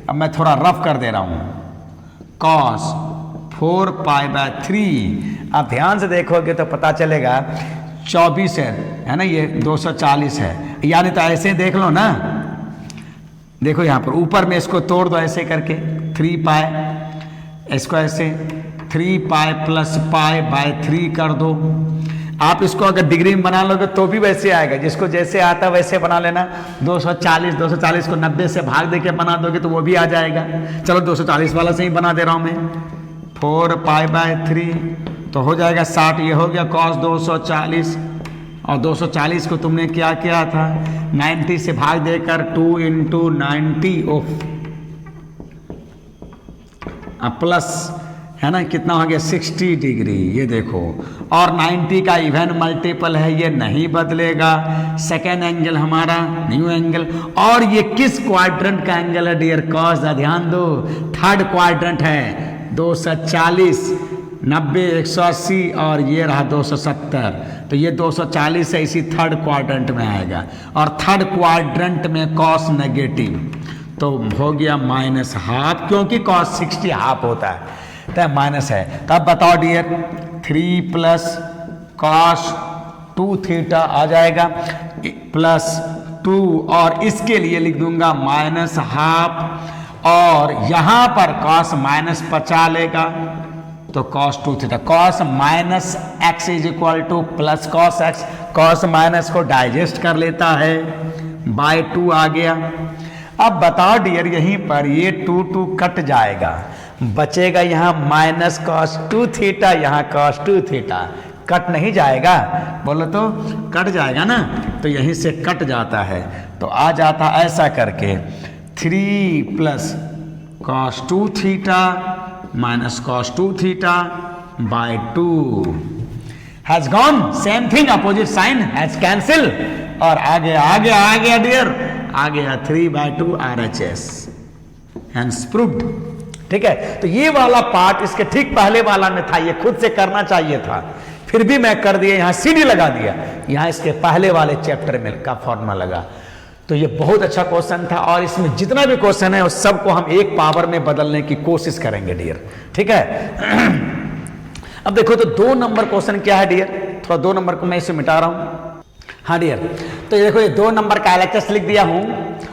अब मैं थोड़ा रफ कर दे रहा हूं, cos 4π/3, अब ध्यान से देखोगे तो पता चलेगा 24 है ना, ये 240 है, यानी तो ऐसे देख लो ना, देखो यहां पर ऊपर में इसको तोड़ दो ऐसे करके, 3π, इसको ऐसे 3π + π/3 कर दो। आप इसको अगर डिग्री में बना लोगे तो भी वैसे आएगा, जिसको जैसे आता वैसे बना लेना, 240 को 90 से भाग देके बना दोगे तो वो भी आ जाएगा। चलो 240 वाला से ही बना दे रहा हूं मैं, 4π/3 तो हो जाएगा 60, ये हो गया cos 240, और 240 को तुमने क्या किया था, 90 से भाग देकर 2 × 90 प्लस है ना, कितना हो गया 60 डिग्री, ये देखो, और 90 का इवन मल्टीपल है, ये नहीं बदलेगा, सेकेंड एंगल हमारा न्यू एंगल, और ये किस क्वाड्रेंट का एंगल है डियर? कॉस, ध्यान दो, थर्ड क्वाड्रेंट है, 240 90 180 और ये रहा 270, तो ये 240 है, इसी थर्ड क्वाड्रेंट में आएगा, और थर्ड क्वाड्रेंट में कॉस नेगेटिव, तो हो गया -½ क्योंकि कॉस 60 हाफ होता है, तो माइनस है। तब बताओ डियर, 3 + cos 2 थीटा आ जाएगा +2, और इसके लिए लिख दूंगा -½ और यहां पर cos -50 लेगा तो cos 2 theta, cos -x = +cos x, cos minus को डाइजेस्ट कर लेता है, /2 आ गया। अब बताओ डियर, यहीं पर ये 2 कट जाएगा, बचेगा यहाँ -cos 2 थीटा, यहाँ cos 2 थीटा, कट नहीं जाएगा, बोलो तो कट जाएगा ना, तो यहीं से कट जाता है, तो आ जाता ऐसा करके 3 + cos 2 theta -cos 2 theta /2 has gone, same thing, opposite sign has cancel, और आ गया डियर, आ गया 3/2 RHS, हैंस प्रूव्ड। ठीक है, तो ये वाला पार्ट इसके ठीक पहले वाला में था, ये खुद से करना चाहिए था, फिर भी मैं कर दिया, यहां CD लगा दिया, यहां इसके पहले वाले चैप्टर में का फॉर्मूला लगा। तो ये बहुत अच्छा क्वेश्चन था, और इसमें जितना भी क्वेश्चन है उस सबको हम एक पावर में बदलने की कोशिश करेंगे डियर। ठीक है, अब देखो तो 2 नंबर क्वेश्चन क्या है डियर, थोड़ा 2 नंबर को मैं इसे मिटा रहा हूं। हाँ डियर, तो देखो ये 2 नंबर का LHS लिख दिया हूं,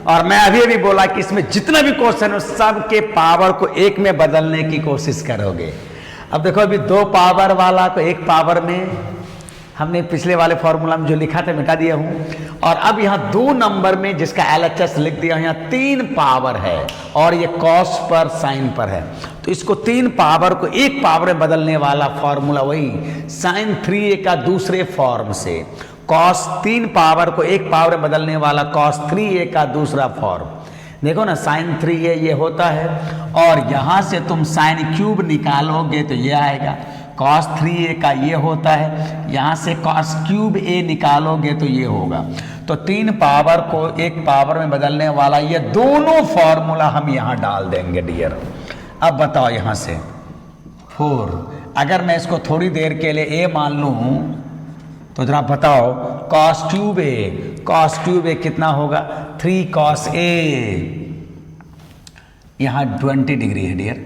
और मैं अभी बोला कि इसमें जितना भी क्वेश्चन है सब के पावर को 1 में बदलने की कोशिश करोगे। अब देखो अभी 2 पावर वाला को 1 पावर में हमने पिछले वाले फॉर्मूला में जो लिखा था मिटा दिया हूं। और अब यहाँ 2 नंबर में जिसका LHS लिख दिया, यहाँ 3 पावर है और ये कॉस पर साइन पर है, तो इसको 3 पावर को 1 पावर में बदलने वाला फॉर्मूला वही sin 3a का दूसरे फॉर्म से, कॉस 3 पावर को 1 पावर में बदलने वाला कॉस 3a का दूसरा फॉर्म। देखो ना sin 3a ये होता है, और यहां से तुम sin क्यूब निकालोगे तो ये आएगा, cos 3a का ये होता है, यहाँ से cos क्यूब a निकालोगे तो ये होगा। तो 3 पावर को 1 पावर में बदलने वाला ये दोनों फॉर्मूला हम यहाँ डाल देंगे डियर। अब बताओ यहाँ से 4, अगर मैं इसको थोड़ी देर के लिए a मान लूँ तो जरा बताओ cos क्यूब a कितना होगा, 3 cos a, यहाँ 20 डिग्री है डियर।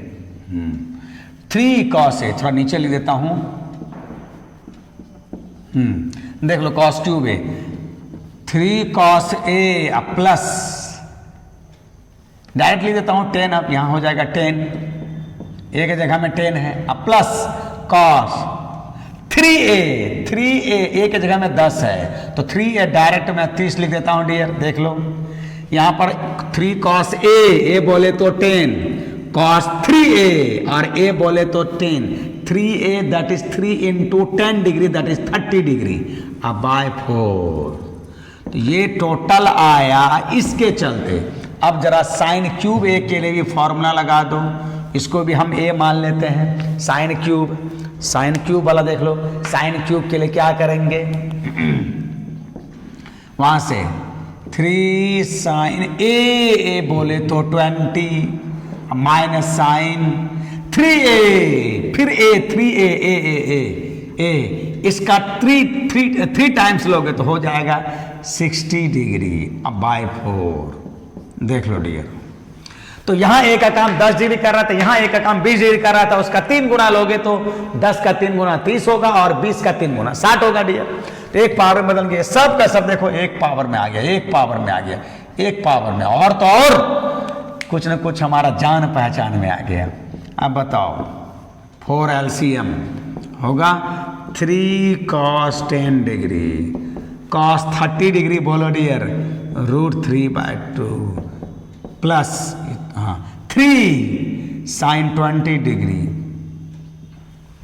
3 cos a, थोड़ा नीचे लिख देता हूं, देख लो cos cube a, 3 cos a plus, direct लिख देता हूं 10, अब यहां हो जाएगा 10, a की जगह में 10 है, अब प्लस cos 3a a की जगह में 10 है, तो 3a डायरेक्ट मैं 30 लिख देता हूं डियर। देख लो यहां पर 3 cos a बोले तो 10, cos 3a और a बोले तो 10, 3a that is 3 into 10 degree that is 30 degree, अब बाय 4, तो ये टोटल आया इसके चलते। अब जरा साइन क्यूब a के लिए भी फॉर्मूला लगा दो, इसको भी हम a मान लेते हैं, साइन क्यूब वाला देख लो, साइन क्यूब के लिए क्या करेंगे, वहां से 3 साइन a बोले तो 20 माइनस साइन 3a, फिर a, इसका 3 टाइम्स लोगे तो हो जाएगा 60 डिग्री, अब बाय 4। देख लो डियर, तो यहां a का काम 10 डिग्री कर रहा था, यहां a का काम 20 डिग्री कर रहा था, उसका 3 गुना लोगे तो 10 का 3 गुना 30 होगा और 20 का 3 गुना 60 होगा डियर। तो 1 पावर में बदल गया, सब का सब देखो 1 पावर में आ गया, 1 पावर में आ गया, 1 पावर में, और तो और कुछ न कुछ हमारा जान पहचान में आ गया। अब बताओ 4 LCM होगा 3 cos 10 डिग्री, cos 30 डिग्री बोलो डियर, √3/2 प्लस 3 sin 20 डिग्री,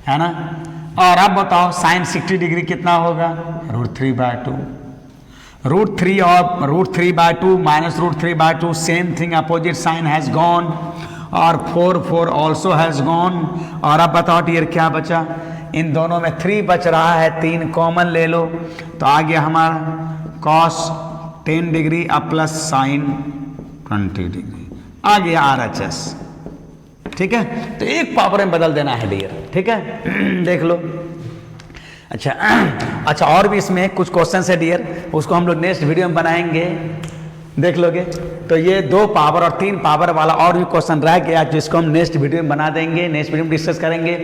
है ना। और अब बताओ sin 60 डिग्री कितना होगा, √3/2, √3 और √3/2 minus √3/2, same thing, opposite sign has gone, और 4 ऑल्सो हैज गॉन। और अब बताओ डियर क्या बचा, इन दोनों में 3 बच रहा है, 3 कॉमन ले लो तो आ गया हमारा cos 10 डिग्री अब प्लस साइन 20 डिग्री, आ गया RHS। ठीक है, तो 1 पावर में बदल देना है डियर, ठीक है। देख लो, अच्छा और भी इसमें कुछ क्वेश्चन है डियर, उसको हम लोग नेक्स्ट वीडियो में बनाएंगे, देख लोगे। तो ये 2 पावर और 3 पावर वाला और भी क्वेश्चन रह गया जिसको हम नेक्स्ट वीडियो में बना देंगे, नेक्स्ट वीडियो में डिस्कस करेंगे।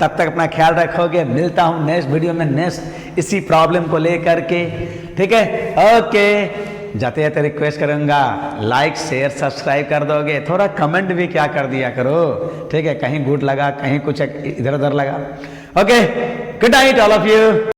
तब तक अपना ख्याल रखोगे, मिलता हूँ नेक्स्ट वीडियो में नेक्स्ट इसी प्रॉब्लम को लेकर के, ठीक है। ओके, जाते जाते रिक्वेस्ट करूंगा लाइक शेयर सब्सक्राइब कर दोगे, थोड़ा कमेंट भी क्या कर दिया करो, ठीक है, कहीं गुड लगा कहीं कुछ इधर उधर लगा। Okay, good night all of you.